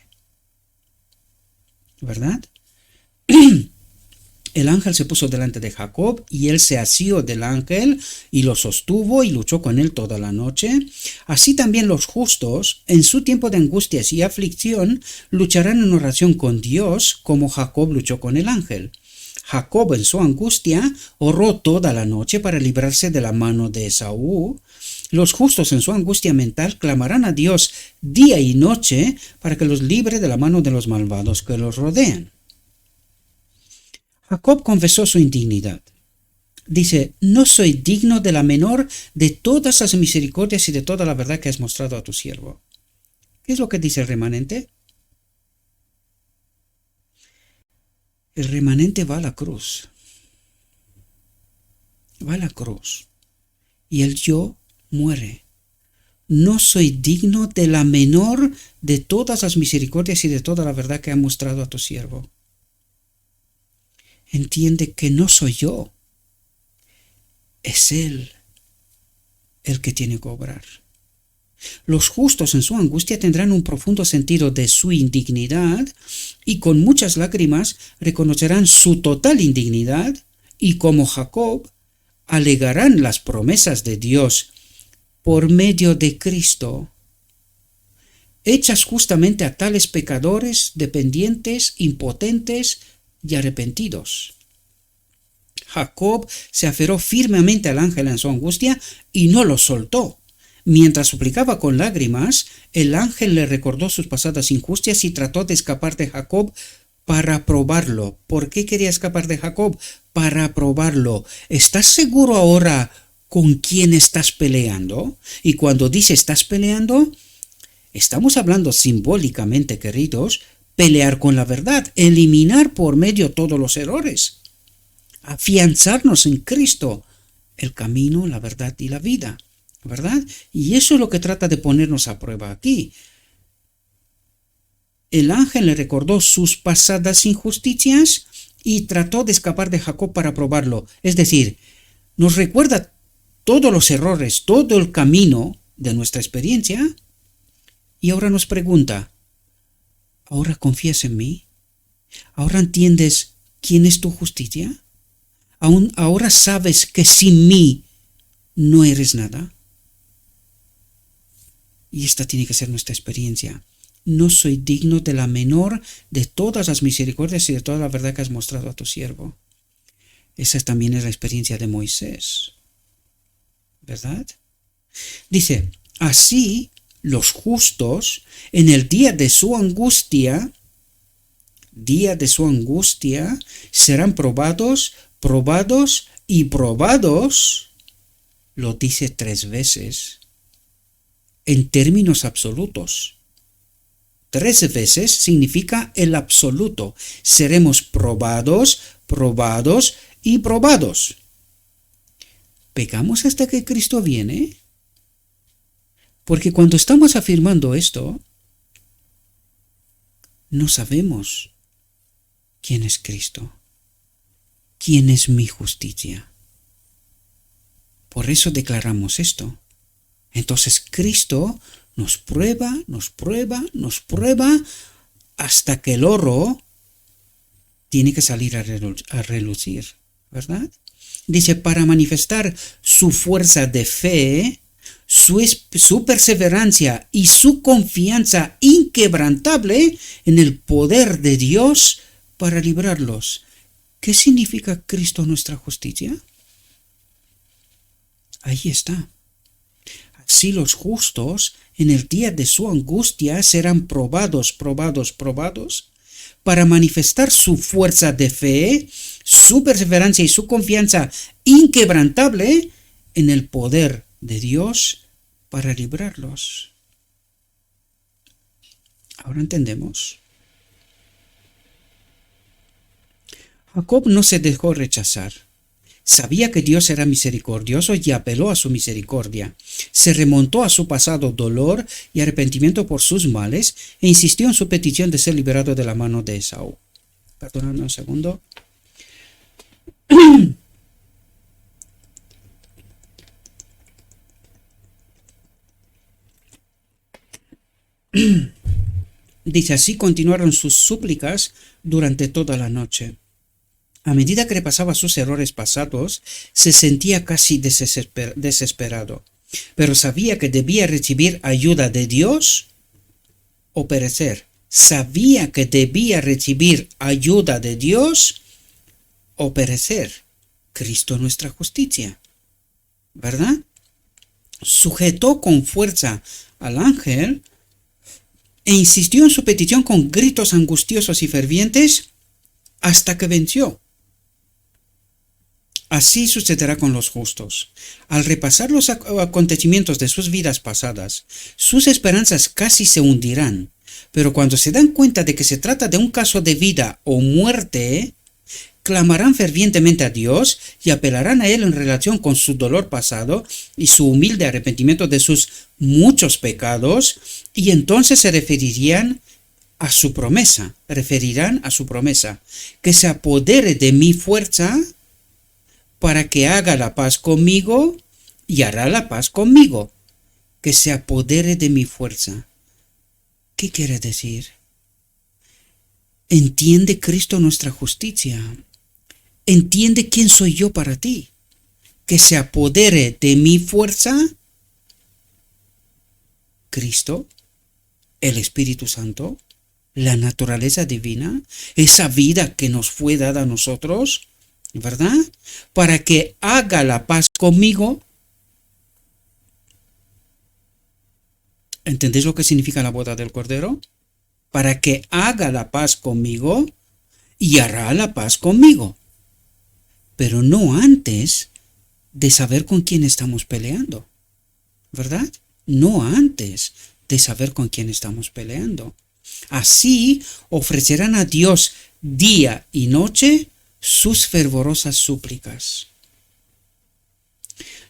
¿Verdad? El ángel se puso delante de Jacob y él se asió del ángel y lo sostuvo y luchó con él toda la noche. Así también los justos, en su tiempo de angustias y aflicción, lucharán en oración con Dios como Jacob luchó con el ángel. Jacob en su angustia oró toda la noche para librarse de la mano de Esaú. Los justos en su angustia mental clamarán a Dios día y noche para que los libre de la mano de los malvados que los rodean. Jacob confesó su indignidad. Dice, no soy digno de la menor de todas las misericordias y de toda la verdad que has mostrado a tu siervo. ¿Qué es lo que dice el remanente? El remanente va a la cruz. Va a la cruz. Y el yo muere. No soy digno de la menor de todas las misericordias y de toda la verdad que ha mostrado a tu siervo. Entiende que no soy yo. Es Él el que tiene que obrar. Los justos en su angustia tendrán un profundo sentido de su indignidad y con muchas lágrimas reconocerán su total indignidad y como Jacob alegarán las promesas de Dios por medio de Cristo, hechas justamente a tales pecadores dependientes, impotentes y arrepentidos. Jacob se aferró firmemente al ángel en su angustia y no lo soltó. Mientras suplicaba con lágrimas, el ángel le recordó sus pasadas injusticias y trató de escapar de Jacob para probarlo. ¿Por qué quería escapar de Jacob? Para probarlo. ¿Estás seguro ahora con quién estás peleando? Y cuando dice estás peleando, estamos hablando simbólicamente, queridos, pelear con la verdad, eliminar por medio todos los errores, afianzarnos en Cristo, el camino, la verdad y la vida, ¿verdad? Y eso es lo que trata de ponernos a prueba aquí. El ángel le recordó sus pasadas injusticias y trató de escapar de Jacob para probarlo. Es decir, nos recuerda todos los errores, todo el camino de nuestra experiencia y ahora nos pregunta, ¿ahora confías en mí? ¿Ahora entiendes quién es tu justicia? ¿Ahora sabes que sin mí no eres nada? Y esta tiene que ser nuestra experiencia. No soy digno de la menor de todas las misericordias y de toda la verdad que has mostrado a tu siervo. Esa también es la experiencia de Moisés, ¿verdad? Dice, así los justos en el día de su angustia, serán probados, probados y probados, lo dice 3 veces, en términos absolutos. 3 veces significa el absoluto. Seremos probados, probados y probados. ¿Pecamos hasta que Cristo viene? Porque cuando estamos afirmando esto, no sabemos quién es Cristo, quién es mi justicia. Por eso declaramos esto. Entonces Cristo nos prueba, hasta que el oro tiene que salir a relucir, ¿verdad? Dice, para manifestar su fuerza de fe, su perseverancia y su confianza inquebrantable en el poder de Dios para librarlos. ¿Qué significa Cristo nuestra justicia? Ahí está. Así los justos en el día de su angustia serán probados, para manifestar su fuerza de fe, su perseverancia y su confianza inquebrantable en el poder de Dios para librarlos. Ahora entendemos. Jacob no se dejó rechazar. Sabía que Dios era misericordioso y apeló a su misericordia. Se remontó a su pasado dolor y arrepentimiento por sus males e insistió en su petición de ser liberado de la mano de Esaú. Perdóname un segundo. Dice, así continuaron sus súplicas durante toda la noche. A medida que repasaba sus errores pasados, se sentía casi desesperado, pero sabía que debía recibir ayuda de Dios o perecer. Sabía que debía recibir ayuda de Dios o perecer. Cristo nuestra justicia, ¿verdad? Sujetó con fuerza al ángel e insistió en su petición con gritos angustiosos y fervientes hasta que venció. Así sucederá con los justos. Al repasar los acontecimientos de sus vidas pasadas, sus esperanzas casi se hundirán, pero cuando se dan cuenta de que se trata de un caso de vida o muerte, clamarán fervientemente a Dios y apelarán a Él en relación con su dolor pasado y su humilde arrepentimiento de sus muchos pecados, y entonces se referirán a su promesa, que se apodere de mi fuerza para que haga la paz conmigo y hará la paz conmigo, que se apodere de mi fuerza. ¿Qué quiere decir? Entiende Cristo nuestra justicia. Entiende quién soy yo para ti. Que se apodere de mi fuerza. Cristo, el Espíritu Santo, la naturaleza divina, esa vida que nos fue dada a nosotros, ¿verdad? Para que haga la paz conmigo. ¿Entendéis lo que significa la boda del Cordero? Para que haga la paz conmigo y hará la paz conmigo. Pero no antes de saber con quién estamos peleando, ¿verdad? No antes de saber con quién estamos peleando. Así ofrecerán a Dios día y noche sus fervorosas súplicas.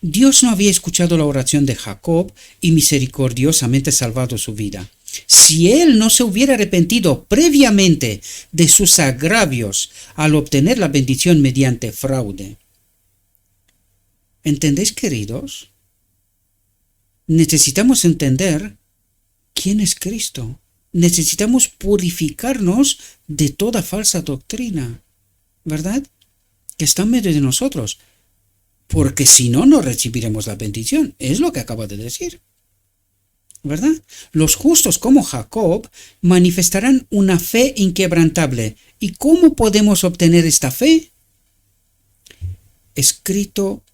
Dios no había escuchado la oración de Jacob y misericordiosamente salvado su vida. Si él no se hubiera arrepentido previamente de sus agravios al obtener la bendición mediante fraude. ¿Entendéis, queridos? Necesitamos entender quién es Cristo. Necesitamos purificarnos de toda falsa doctrina, ¿verdad? Que está en medio de nosotros. Porque si no, no recibiremos la bendición. Es lo que acaba de decir, ¿verdad? Los justos como Jacob manifestarán una fe inquebrantable. ¿Y cómo podemos obtener esta fe? Escrito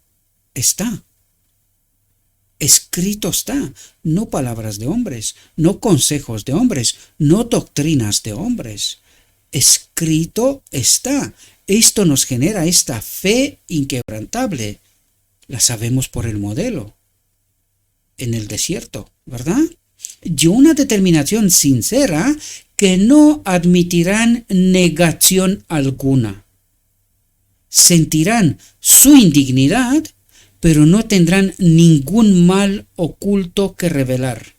está. Escrito está. No palabras de hombres, no consejos de hombres, no doctrinas de hombres. Escrito está. Esto nos genera esta fe inquebrantable. La sabemos por el modelo en el desierto, ¿verdad? Y una determinación sincera que no admitirán negación alguna. Sentirán su indignidad, pero no tendrán ningún mal oculto que revelar.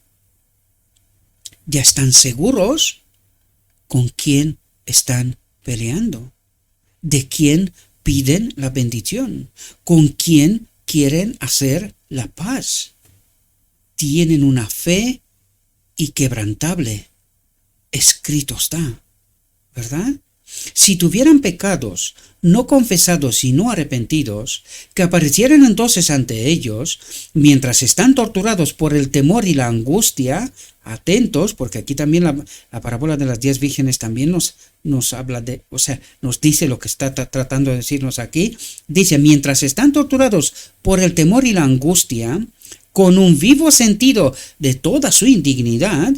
Ya están seguros con quién están peleando, de quién piden la bendición, con quién quieren hacer la paz. Tienen una fe inquebrantable. Escrito está, ¿verdad? Si tuvieran pecados no confesados y no arrepentidos, que aparecieran entonces ante ellos, mientras están torturados por el temor y la angustia, atentos, porque aquí también la parábola de las 10 vírgenes también nos habla de, nos dice lo que está tratando de decirnos aquí. Dice, mientras están torturados por el temor y la angustia, con un vivo sentido de toda su indignidad,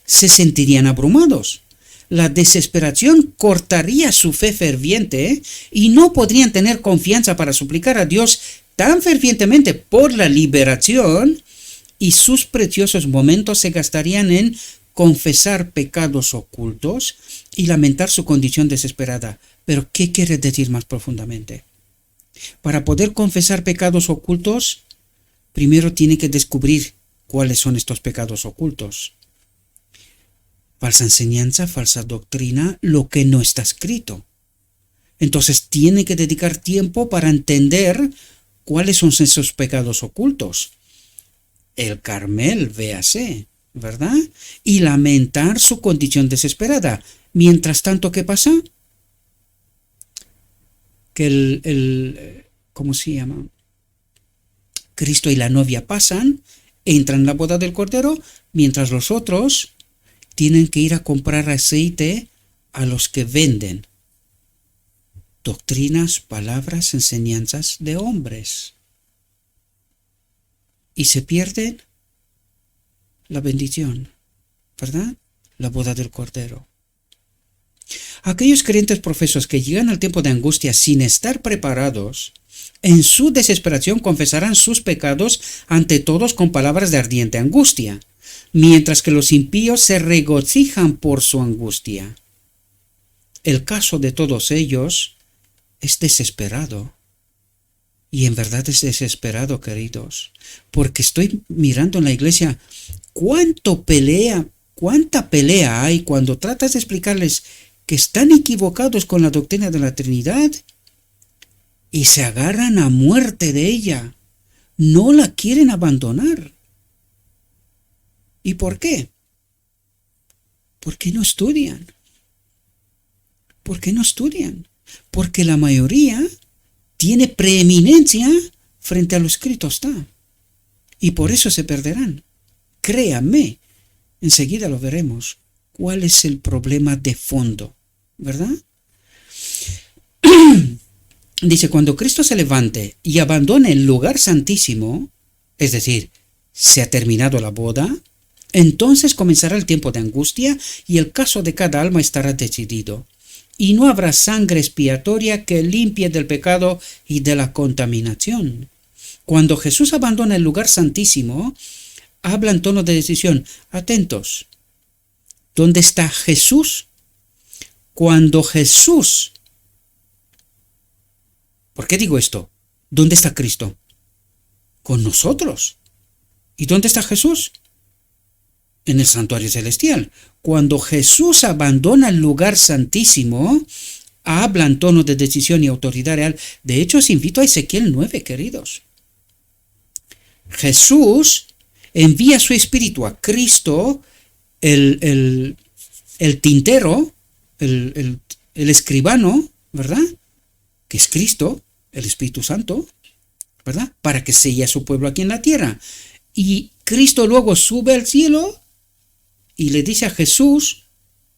se sentirían abrumados. La desesperación cortaría su fe ferviente y no podrían tener confianza para suplicar a Dios tan fervientemente por la liberación, y sus preciosos momentos se gastarían en confesar pecados ocultos y lamentar su condición desesperada. Pero, ¿qué quiere decir más profundamente? Para poder confesar pecados ocultos, primero tiene que descubrir cuáles son estos pecados ocultos. Falsa enseñanza, falsa doctrina, lo que no está escrito. Entonces tiene que dedicar tiempo para entender cuáles son esos pecados ocultos. El Carmel, véase, ¿verdad? Y lamentar su condición desesperada. Mientras tanto, ¿qué pasa? Que ¿cómo se llama? Cristo y la novia pasan, entran en la boda del Cordero, mientras los otros tienen que ir a comprar aceite a los que venden doctrinas, palabras, enseñanzas de hombres. Y se pierden la bendición, ¿verdad? La boda del Cordero. Aquellos creyentes profesos que llegan al tiempo de angustia sin estar preparados, en su desesperación confesarán sus pecados ante todos con palabras de ardiente angustia, mientras que los impíos se regocijan por su angustia. El caso de todos ellos es desesperado. Y en verdad es desesperado, queridos, porque estoy mirando en la iglesia cuánta pelea hay cuando tratas de explicarles que están equivocados con la doctrina de la Trinidad y se agarran a muerte de ella. No la quieren abandonar. ¿Y por qué? Porque no estudian. ¿Por qué no estudian? Porque la mayoría tiene preeminencia frente a lo escrito está. Y por eso se perderán. Créanme, enseguida lo veremos. ¿Cuál es el problema de fondo? ¿Verdad? Dice, cuando Cristo se levante y abandone el lugar santísimo, es decir, se ha terminado la boda, entonces comenzará el tiempo de angustia y el caso de cada alma estará decidido. Y no habrá sangre expiatoria que limpie del pecado y de la contaminación. Cuando Jesús abandona el lugar santísimo, habla en tono de decisión. Atentos. ¿Dónde está Jesús? Cuando Jesús... ¿Por qué digo esto? ¿Dónde está Cristo? Con nosotros. ¿Y dónde está Jesús? En el santuario celestial. Cuando Jesús abandona el lugar santísimo, habla en tono de decisión y autoridad real. De hecho, os invito a Ezequiel 9, queridos. Jesús envía su espíritu a Cristo, el tintero, el escribano, ¿verdad? Que es Cristo, el Espíritu Santo, ¿verdad? Para que selle a su pueblo aquí en la tierra. Y Cristo luego sube al cielo y le dice a Jesús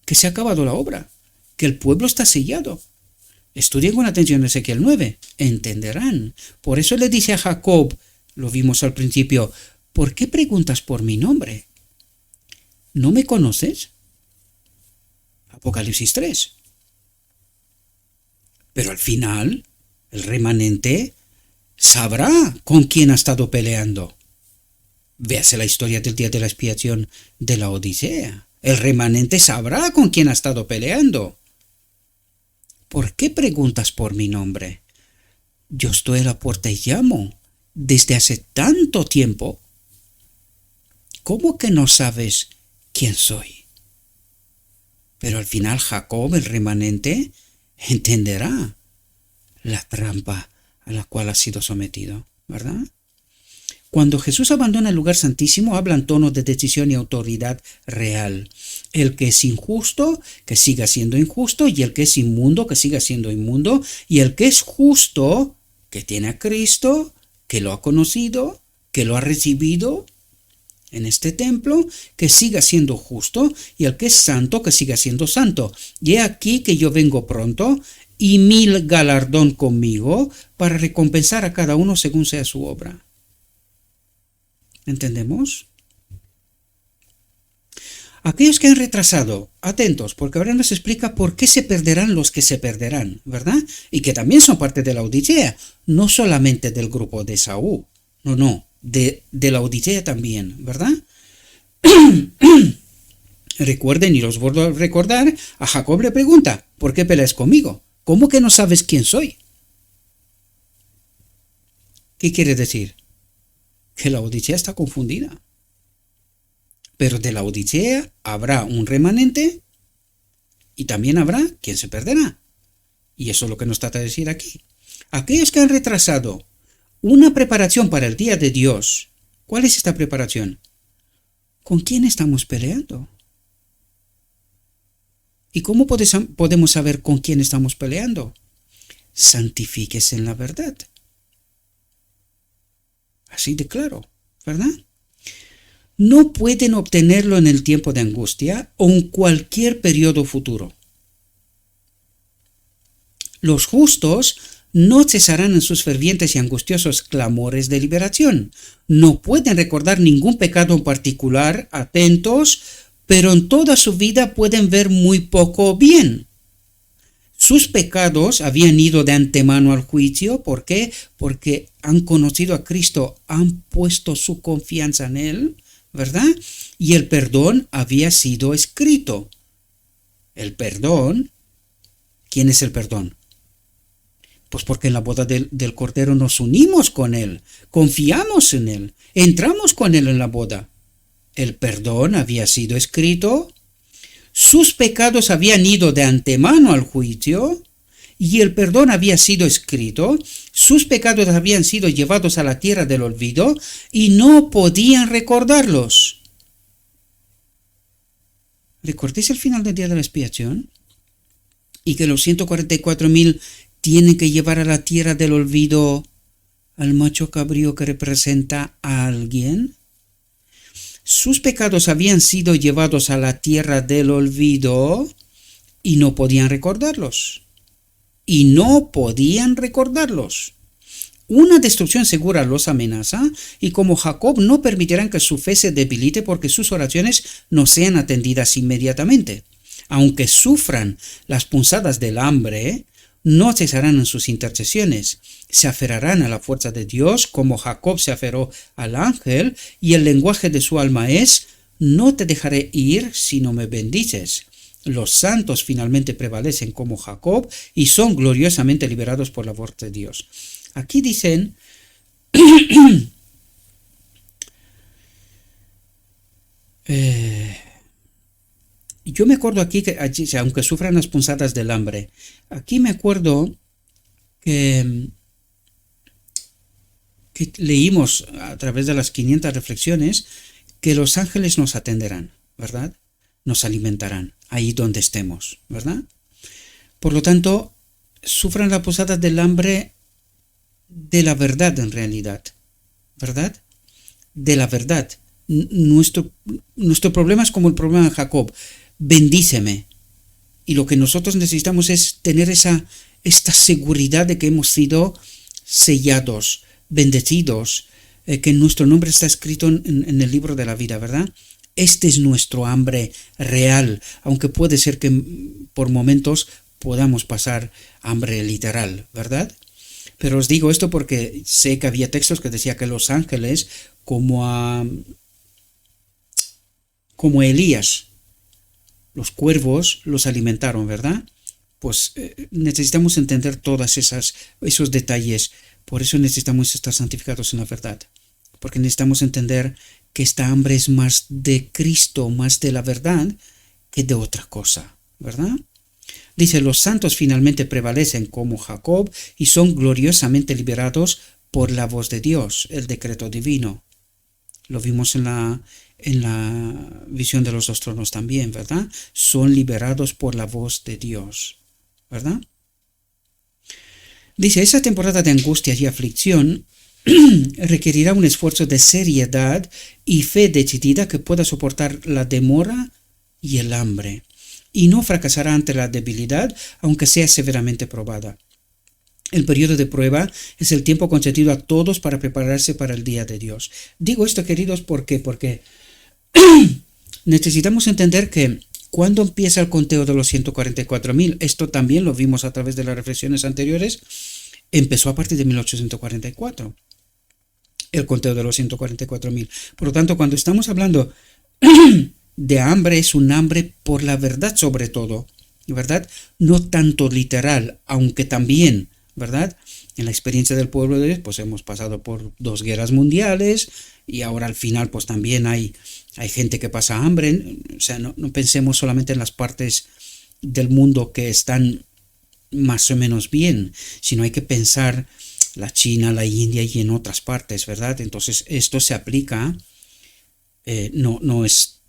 que se ha acabado la obra, que el pueblo está sellado. Estudien con atención Ezequiel 9, entenderán. Por eso le dice a Jacob, lo vimos al principio, ¿por qué preguntas por mi nombre? ¿No me conoces? Apocalipsis 3. Pero al final, el remanente sabrá con quién ha estado peleando. Véase la historia del día de la expiación de la Odisea. El remanente sabrá con quién ha estado peleando. ¿Por qué preguntas por mi nombre? Yo estoy a la puerta y llamo desde hace tanto tiempo. ¿Cómo que no sabes quién soy? Pero al final Jacob, el remanente, entenderá la trampa a la cual ha sido sometido, ¿verdad? Cuando Jesús abandona el lugar santísimo, habla en tono de decisión y autoridad real. El que es injusto, que siga siendo injusto, y el que es inmundo, que siga siendo inmundo, y el que es justo, que tiene a Cristo, que lo ha conocido, que lo ha recibido en este templo, que siga siendo justo, y el que es santo, que siga siendo santo. Y he aquí que yo vengo pronto, y mi galardón conmigo, para recompensar a cada uno según sea su obra. ¿Entendemos? Aquellos que han retrasado, atentos, porque ahora nos explica por qué se perderán los que se perderán, ¿verdad? Y que también son parte de la Odisea, no solamente del grupo de Esaú, no, de la Odisea también, ¿verdad? Recuerden, y los vuelvo a recordar, a Jacob le pregunta, ¿por qué peleas conmigo? ¿Cómo que no sabes quién soy? ¿Qué quiere decir? Que la Odisea está confundida. Pero de la Odisea habrá un remanente y también habrá quien se perderá. Y eso es lo que nos trata de decir aquí. Aquellos que han retrasado una preparación para el día de Dios, ¿cuál es esta preparación? ¿Con quién estamos peleando? ¿Y cómo podemos saber con quién estamos peleando? Santifíquese en la verdad. Así de claro, ¿verdad? No pueden obtenerlo en el tiempo de angustia o en cualquier periodo futuro. Los justos no cesarán en sus fervientes y angustiosos clamores de liberación. No pueden recordar ningún pecado en particular, atentos, pero en toda su vida pueden ver muy poco bien. Sus pecados habían ido de antemano al juicio. ¿Por qué? Porque han conocido a Cristo, han puesto su confianza en Él, ¿verdad? Y el perdón había sido escrito. El perdón, ¿quién es el perdón? Pues porque en la boda del Cordero nos unimos con Él, confiamos en Él, entramos con Él en la boda. El perdón había sido escrito, sus pecados habían ido de antemano al juicio, y el perdón había sido escrito, sus pecados habían sido llevados a la tierra del olvido, y no podían recordarlos. ¿Recordéis el final del día de la expiación? Y que los 144,000 tienen que llevar a la tierra del olvido al macho cabrío que representa a alguien. Sus pecados habían sido llevados a la tierra del olvido y no podían recordarlos. Una destrucción segura los amenaza, y como Jacob no permitirán que su fe se debilite porque sus oraciones no sean atendidas inmediatamente. Aunque sufran las punzadas del hambre, no cesarán en sus intercesiones, se aferrarán a la fuerza de Dios como Jacob se aferró al ángel, y el lenguaje de su alma es: no te dejaré ir si no me bendices. Los santos finalmente prevalecen como Jacob y son gloriosamente liberados por la voz de Dios. Aquí dicen yo me acuerdo aquí que aunque sufran las punzadas del hambre, aquí me acuerdo que leímos a través de las 500 reflexiones que los ángeles nos atenderán, ¿verdad? Nos alimentarán ahí donde estemos, ¿verdad? Por lo tanto, sufran las punzadas del hambre de la verdad en realidad, ¿verdad? De la verdad. Nuestro problema es como el problema de Jacob: bendíceme. Y lo que nosotros necesitamos es tener esta seguridad de que hemos sido sellados, bendecidos, que nuestro nombre está escrito en el libro de la vida, ¿verdad? Este es nuestro hambre real, aunque puede ser que por momentos podamos pasar hambre literal, ¿verdad? Pero os digo esto porque sé que había textos que decía que los ángeles, como Elías, los cuervos los alimentaron, ¿verdad? Pues necesitamos entender todos esos detalles. Por eso necesitamos estar santificados en la verdad, porque necesitamos entender que esta hambre es más de Cristo, más de la verdad, que de otra cosa, ¿verdad? Dice: los santos finalmente prevalecen como Jacob y son gloriosamente liberados por la voz de Dios, el decreto divino. Lo vimos en la visión de los dos tronos también, ¿verdad? Son liberados por la voz de Dios, ¿verdad? Dice: esa temporada de angustia y aflicción requerirá un esfuerzo de seriedad y fe decidida que pueda soportar la demora y el hambre, y no fracasará ante la debilidad, aunque sea severamente probada. El periodo de prueba es el tiempo concedido a todos para prepararse para el día de Dios. Digo esto, queridos, porque necesitamos entender que cuando empieza el conteo de los 144,000, esto también lo vimos a través de las reflexiones anteriores, empezó a partir de 1844, el conteo de los 144,000. Por lo tanto, cuando estamos hablando de hambre, es un hambre por la verdad sobre todo, ¿verdad? No tanto literal, aunque también, ¿verdad? En la experiencia del pueblo de Dios, pues hemos pasado por 2 guerras mundiales y ahora al final pues también hay gente que pasa hambre. O sea, no pensemos solamente en las partes del mundo que están más o menos bien, sino hay que pensar la China, la India y en otras partes, ¿verdad? Entonces esto se aplica no es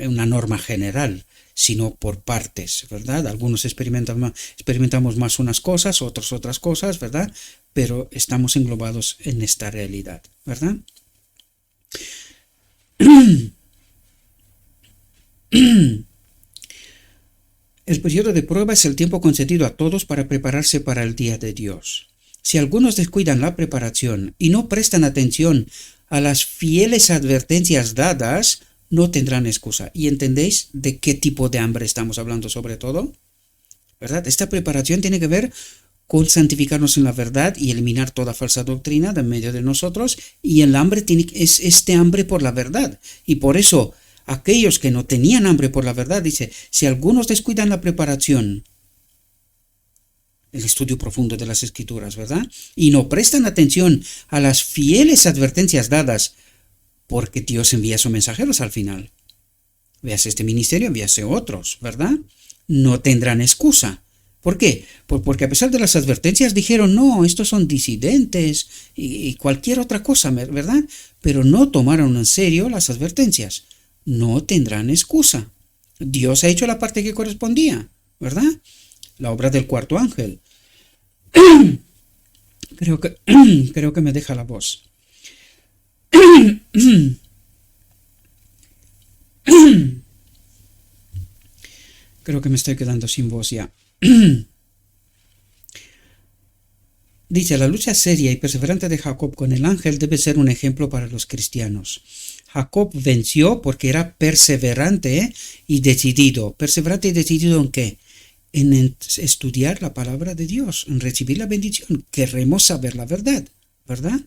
una norma general, sino por partes, ¿verdad? Algunos experimentamos más unas cosas, otros otras cosas, ¿verdad? Pero estamos englobados en esta realidad, ¿verdad? El periodo de prueba es el tiempo concedido a todos para prepararse para el día de Dios. Si algunos descuidan la preparación y no prestan atención a las fieles advertencias dadas, no tendrán excusa. ¿Y entendéis de qué tipo de hambre estamos hablando sobre todo? ¿Verdad? Esta preparación tiene que ver con santificarnos en la verdad y eliminar toda falsa doctrina de en medio de nosotros, y el hambre es este hambre por la verdad. Y por eso aquellos que no tenían hambre por la verdad, dice, si algunos descuidan la preparación, el estudio profundo de las Escrituras, ¿verdad? Y no prestan atención a las fieles advertencias dadas, porque Dios envía sus mensajeros al final. Veas este ministerio, envíase otros, ¿verdad? No tendrán excusa. ¿Por qué? Porque a pesar de las advertencias dijeron, no, estos son disidentes y cualquier otra cosa, ¿verdad? Pero no tomaron en serio las advertencias. No tendrán excusa. Dios ha hecho la parte que correspondía, ¿verdad? La obra del cuarto ángel. Creo que me deja la voz. Creo que me estoy quedando sin voz ya. Dice, la lucha seria y perseverante de Jacob con el ángel debe ser un ejemplo para los cristianos. Jacob venció porque era perseverante y decidido. ¿Perseverante y decidido en qué? En estudiar la palabra de Dios, en recibir la bendición. Queremos saber la verdad, ¿verdad?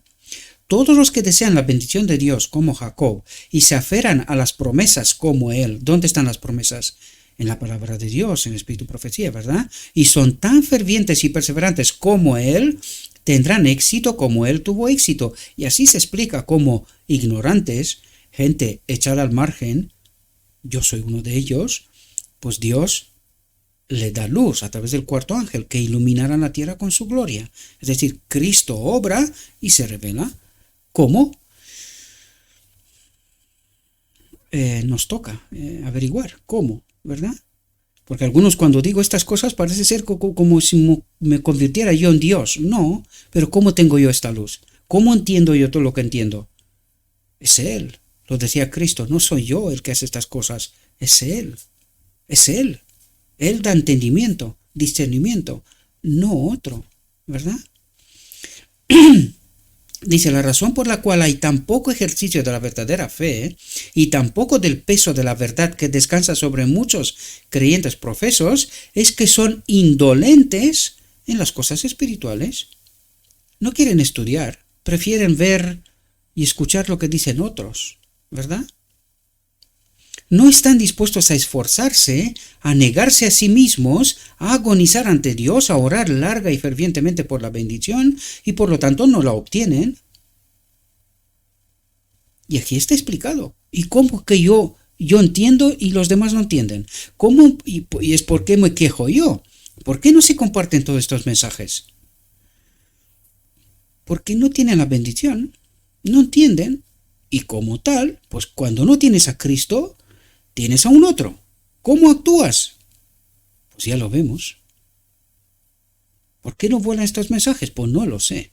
Todos los que desean la bendición de Dios como Jacob y se aferran a las promesas como él. ¿Dónde están las promesas? En la palabra de Dios, en espíritu y profecía, ¿verdad? Y son tan fervientes y perseverantes como él, tendrán éxito como él tuvo éxito. Y así se explica cómo ignorantes, gente echada al margen, yo soy uno de ellos, pues Dios le da luz a través del cuarto ángel que iluminará la tierra con su gloria. Es decir, Cristo obra y se revela. ¿Cómo? Nos toca averiguar cómo, ¿verdad? Porque algunos cuando digo estas cosas parece ser como si me convirtiera yo en Dios. No, pero ¿cómo tengo yo esta luz? ¿Cómo entiendo yo todo lo que entiendo? Es Él. Lo decía Cristo, no soy yo el que hace estas cosas, es Él. Es Él. Él da entendimiento, discernimiento, no otro, ¿verdad? Dice, la razón por la cual hay tan poco ejercicio de la verdadera fe y tan poco del peso de la verdad que descansa sobre muchos creyentes profesos es que son indolentes en las cosas espirituales. No quieren estudiar, prefieren ver y escuchar lo que dicen otros, ¿verdad? No están dispuestos a esforzarse, a negarse a sí mismos, a agonizar ante Dios, a orar larga y fervientemente por la bendición, y por lo tanto no la obtienen. Y aquí está explicado. ¿Y cómo que yo entiendo y los demás no entienden? ¿Cómo? Y es por qué me quejo yo. ¿Por qué no se comparten todos estos mensajes? Porque no tienen la bendición, no entienden, y como tal, pues cuando no tienes a Cristo, tienes a un otro. ¿Cómo actúas? Pues ya lo vemos. ¿Por qué no vuelan estos mensajes? Pues no lo sé.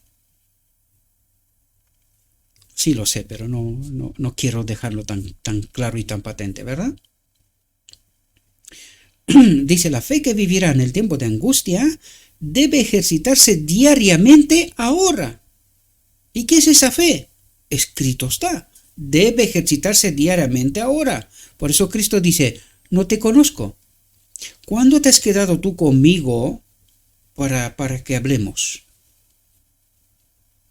Sí lo sé, pero no quiero dejarlo tan claro y tan patente, ¿verdad? Dice, la fe que vivirá en el tiempo de angustia debe ejercitarse diariamente ahora. ¿Y qué es esa fe? Escrito está. Debe ejercitarse diariamente ahora. Por eso Cristo dice, no te conozco. ¿Cuándo te has quedado tú conmigo para que hablemos?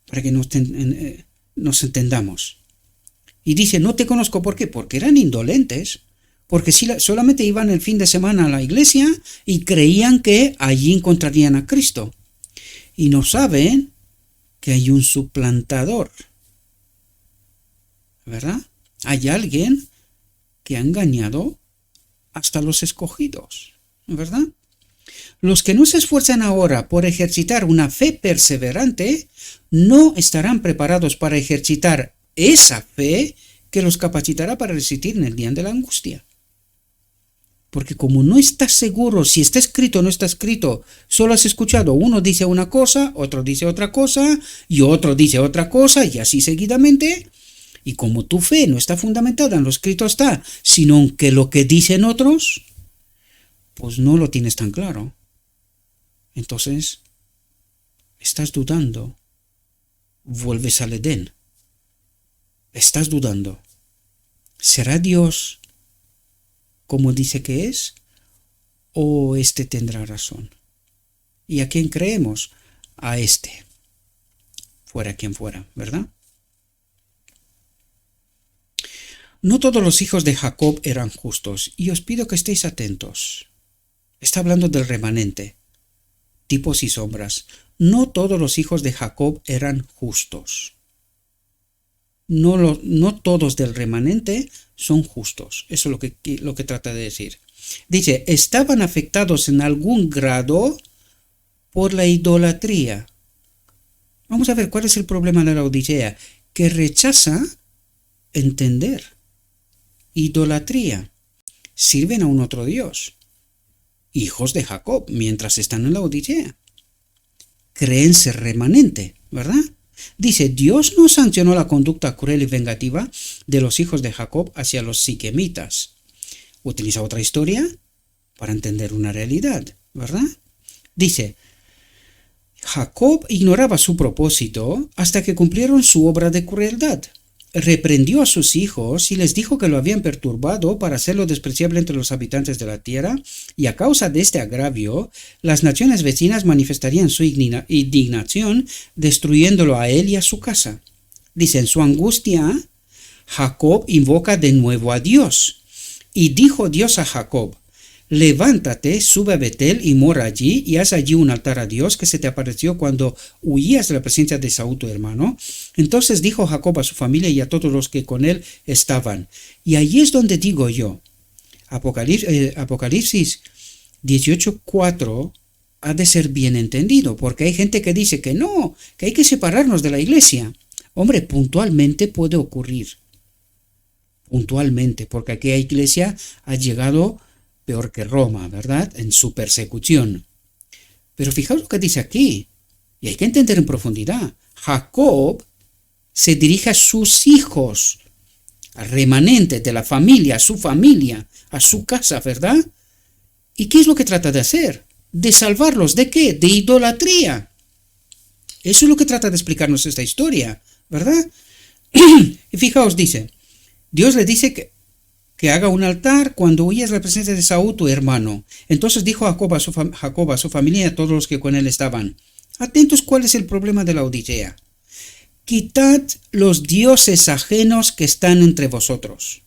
Para que nos entendamos. Y dice, no te conozco, ¿por qué? Porque eran indolentes. Porque solamente iban el fin de semana a la iglesia y creían que allí encontrarían a Cristo. Y no saben que hay un suplantador. ¿Verdad? Hay alguien que ha engañado hasta los escogidos, ¿verdad? Los que no se esfuerzan ahora por ejercitar una fe perseverante no estarán preparados para ejercitar esa fe que los capacitará para resistir en el día de la angustia. Porque como no estás seguro si está escrito o no está escrito, solo has escuchado, uno dice una cosa, otro dice otra cosa, y otro dice otra cosa, y así seguidamente, y como tu fe no está fundamentada en lo escrito está, sino en que lo que dicen otros, pues no lo tienes tan claro. Entonces, estás dudando, vuelves al Edén. Estás dudando. ¿Será Dios como dice que es? ¿O este tendrá razón? ¿Y a quién creemos? A este. Fuera quien fuera, ¿verdad? No todos los hijos de Jacob eran justos, y os pido que estéis atentos. Está hablando del remanente, tipos y sombras. No todos los hijos de Jacob eran justos. No todos del remanente son justos. Eso es lo que trata de decir. Dice, estaban afectados en algún grado por la idolatría. Vamos a ver cuál es el problema de la Odisea, que rechaza entender. Idolatría. Sirven a un otro Dios. Hijos de Jacob, mientras están en la Odisea. Creen ser remanente, ¿verdad? Dice, Dios no sancionó la conducta cruel y vengativa de los hijos de Jacob hacia los siquemitas. Utiliza otra historia para entender una realidad, ¿verdad? Dice, Jacob ignoraba su propósito hasta que cumplieron su obra de crueldad. Reprendió a sus hijos y les dijo que lo habían perturbado para hacerlo despreciable entre los habitantes de la tierra, y a causa de este agravio, las naciones vecinas manifestarían su indignación, destruyéndolo a él y a su casa. Dice, en su angustia, Jacob invoca de nuevo a Dios. Y dijo Dios a Jacob, levántate, sube a Betel y mora allí, y haz allí un altar a Dios que se te apareció cuando huías de la presencia de Saúl tu hermano. Entonces dijo Jacob a su familia y a todos los que con él estaban. Y allí es donde digo yo, Apocalipsis 18:4 ha de ser bien entendido, porque hay gente que dice que no, que hay que separarnos de la iglesia. Hombre, puntualmente puede ocurrir. Puntualmente, porque aquella iglesia ha llegado peor que Roma, ¿verdad? En su persecución. Pero fijaos lo que dice aquí, y hay que entender en profundidad. Jacob se dirige a sus hijos, al remanente de la familia, a su casa, ¿verdad? ¿Y qué es lo que trata de hacer? De salvarlos, ¿de qué? De idolatría. Eso es lo que trata de explicarnos esta historia, ¿verdad? Y fijaos, dice, Dios le dice que haga un altar cuando huyas de la presencia de Saúl, tu hermano. Entonces dijo Jacob a su familia y a todos los que con él estaban, atentos, ¿cuál es el problema de la Odisea? Quitad los dioses ajenos que están entre vosotros.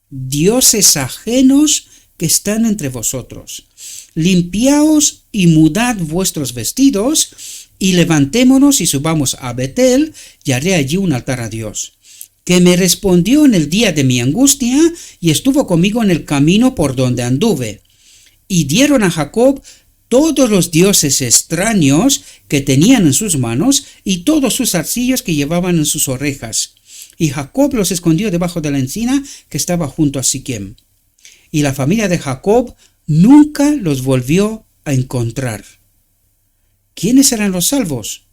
Dioses ajenos que están entre vosotros. Limpiaos y mudad vuestros vestidos, y levantémonos y subamos a Betel, y haré allí un altar a Dios, que me respondió en el día de mi angustia, y estuvo conmigo en el camino por donde anduve. Y dieron a Jacob todos los dioses extraños que tenían en sus manos, y todos sus zarcillos que llevaban en sus orejas. Y Jacob los escondió debajo de la encina que estaba junto a Siquem. Y la familia de Jacob nunca los volvió a encontrar. ¿Quiénes serán los salvos?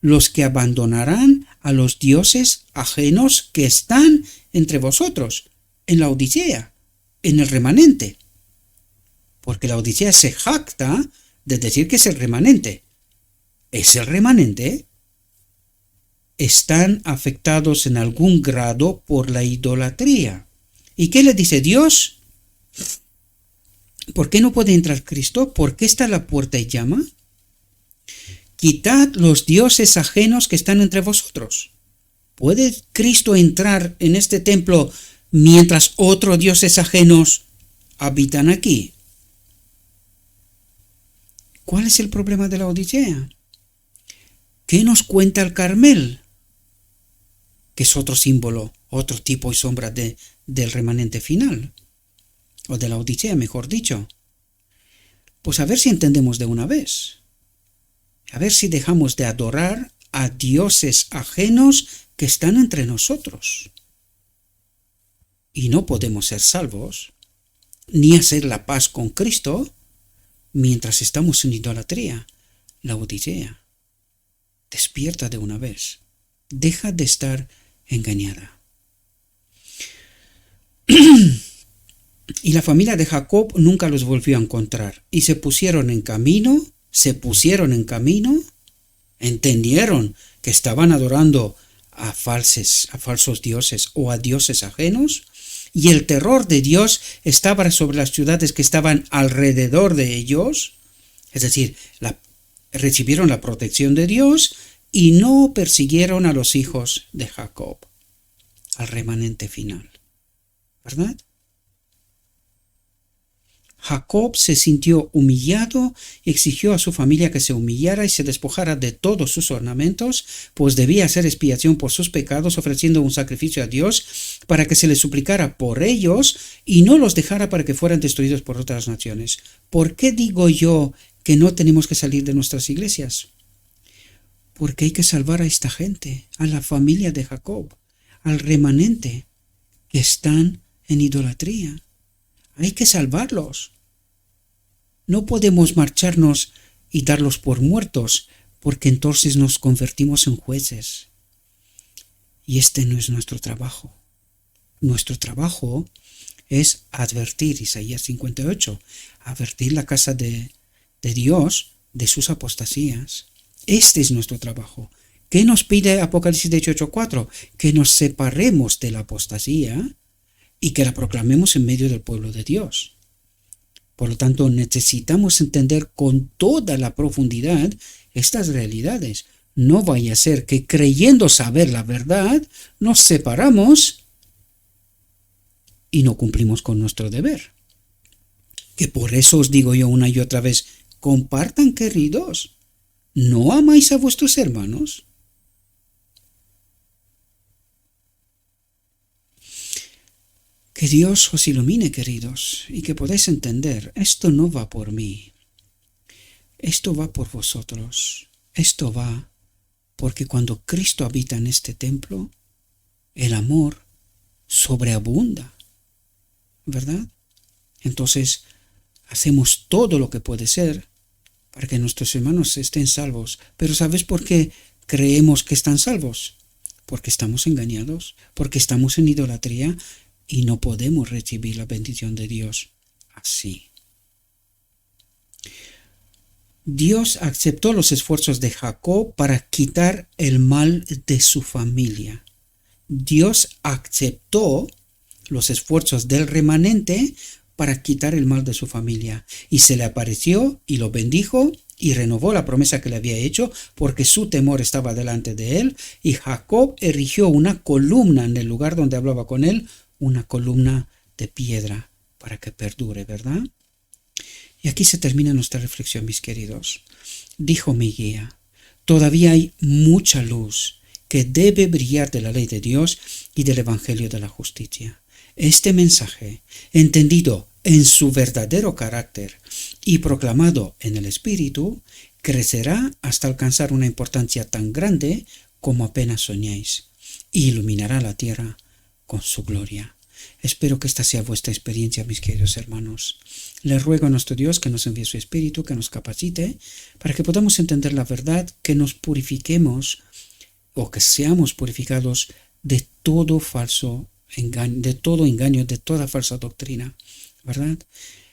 Los que abandonarán a los dioses ajenos que están entre vosotros, en la Odisea, en el remanente. Porque la Odisea se jacta de decir que es el remanente. ¿Es el remanente? Están afectados en algún grado por la idolatría. ¿Y qué le dice Dios? ¿Por qué no puede entrar Cristo? ¿Por qué está a la puerta y llama? Quitad los dioses ajenos que están entre vosotros. ¿Puede Cristo entrar en este templo mientras otros dioses ajenos habitan aquí? ¿Cuál es el problema de la Odisea? ¿Qué nos cuenta el Carmel? Que es otro símbolo, otro tipo y sombra del remanente final. O de la Odisea, mejor dicho. Pues a ver si entendemos de una vez. A ver si dejamos de adorar a dioses ajenos que están entre nosotros. y no podemos ser salvos, ni hacer la paz con Cristo, mientras estamos en idolatría. Laodicea, despierta de una vez. Deja de estar engañada. Y la familia de Jacob nunca los volvió a encontrar. Y se pusieron en camino, entendieron que estaban adorando a falsos dioses o a dioses ajenos, y el terror de Dios estaba sobre las ciudades que estaban alrededor de ellos, es decir, recibieron la protección de Dios y no persiguieron a los hijos de Jacob, al remanente final, ¿verdad? Jacob se sintió humillado y exigió a su familia que se humillara y se despojara de todos sus ornamentos, pues debía hacer expiación por sus pecados, ofreciendo un sacrificio a Dios para que se les suplicara por ellos y no los dejara para que fueran destruidos por otras naciones. ¿Por qué digo yo que no tenemos que salir de nuestras iglesias? Porque hay que salvar a esta gente, a la familia de Jacob, al remanente que están en idolatría. Hay que salvarlos. No podemos marcharnos y darlos por muertos, porque entonces nos convertimos en jueces. Y este no es nuestro trabajo. Nuestro trabajo es advertir, Isaías 58, advertir la casa de Dios de sus apostasías. Este es nuestro trabajo. ¿Qué nos pide Apocalipsis 18:4? Que nos separemos de la apostasía y que la proclamemos en medio del pueblo de Dios. Por lo tanto, necesitamos entender con toda la profundidad estas realidades. No vaya a ser que creyendo saber la verdad, nos separamos y no cumplimos con nuestro deber. Que por eso os digo yo una y otra vez, compartan, queridos. ¿No amáis a vuestros hermanos? Que Dios os ilumine, queridos, y que podáis entender, esto no va por mí, esto va por vosotros, esto va porque cuando Cristo habita en este templo, el amor sobreabunda, ¿verdad? Entonces, hacemos todo lo que puede ser para que nuestros hermanos estén salvos. Pero ¿sabes por qué creemos que están salvos? Porque estamos engañados, porque estamos en idolatría, y no podemos recibir la bendición de Dios así. Dios aceptó los esfuerzos de Jacob para quitar el mal de su familia. Dios aceptó los esfuerzos del remanente para quitar el mal de su familia. Y se le apareció y lo bendijo y renovó la promesa que le había hecho, porque su temor estaba delante de él. Y Jacob erigió una columna en el lugar donde hablaba con él, una columna de piedra para que perdure, ¿verdad? Y aquí se termina nuestra reflexión, mis queridos. Dijo mi guía, todavía hay mucha luz que debe brillar de la ley de Dios y del Evangelio de la justicia. Este mensaje, entendido en su verdadero carácter y proclamado en el Espíritu, crecerá hasta alcanzar una importancia tan grande como apenas soñáis, y iluminará la tierra con su gloria. Espero que esta sea vuestra experiencia, mis queridos hermanos. Le ruego a nuestro Dios que nos envíe su Espíritu, que nos capacite, para que podamos entender la verdad, que nos purifiquemos o que seamos purificados de todo falso engaño, de toda falsa doctrina, ¿verdad?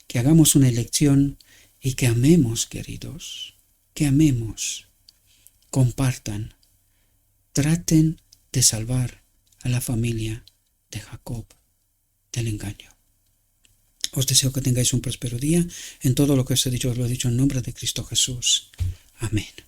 Que hagamos una elección y que amemos, queridos, que amemos, compartan, traten de salvar a la familia de Jacob del engaño. Os deseo que tengáis un próspero día. En todo lo que os he dicho, os lo he dicho en nombre de Cristo Jesús. Amén.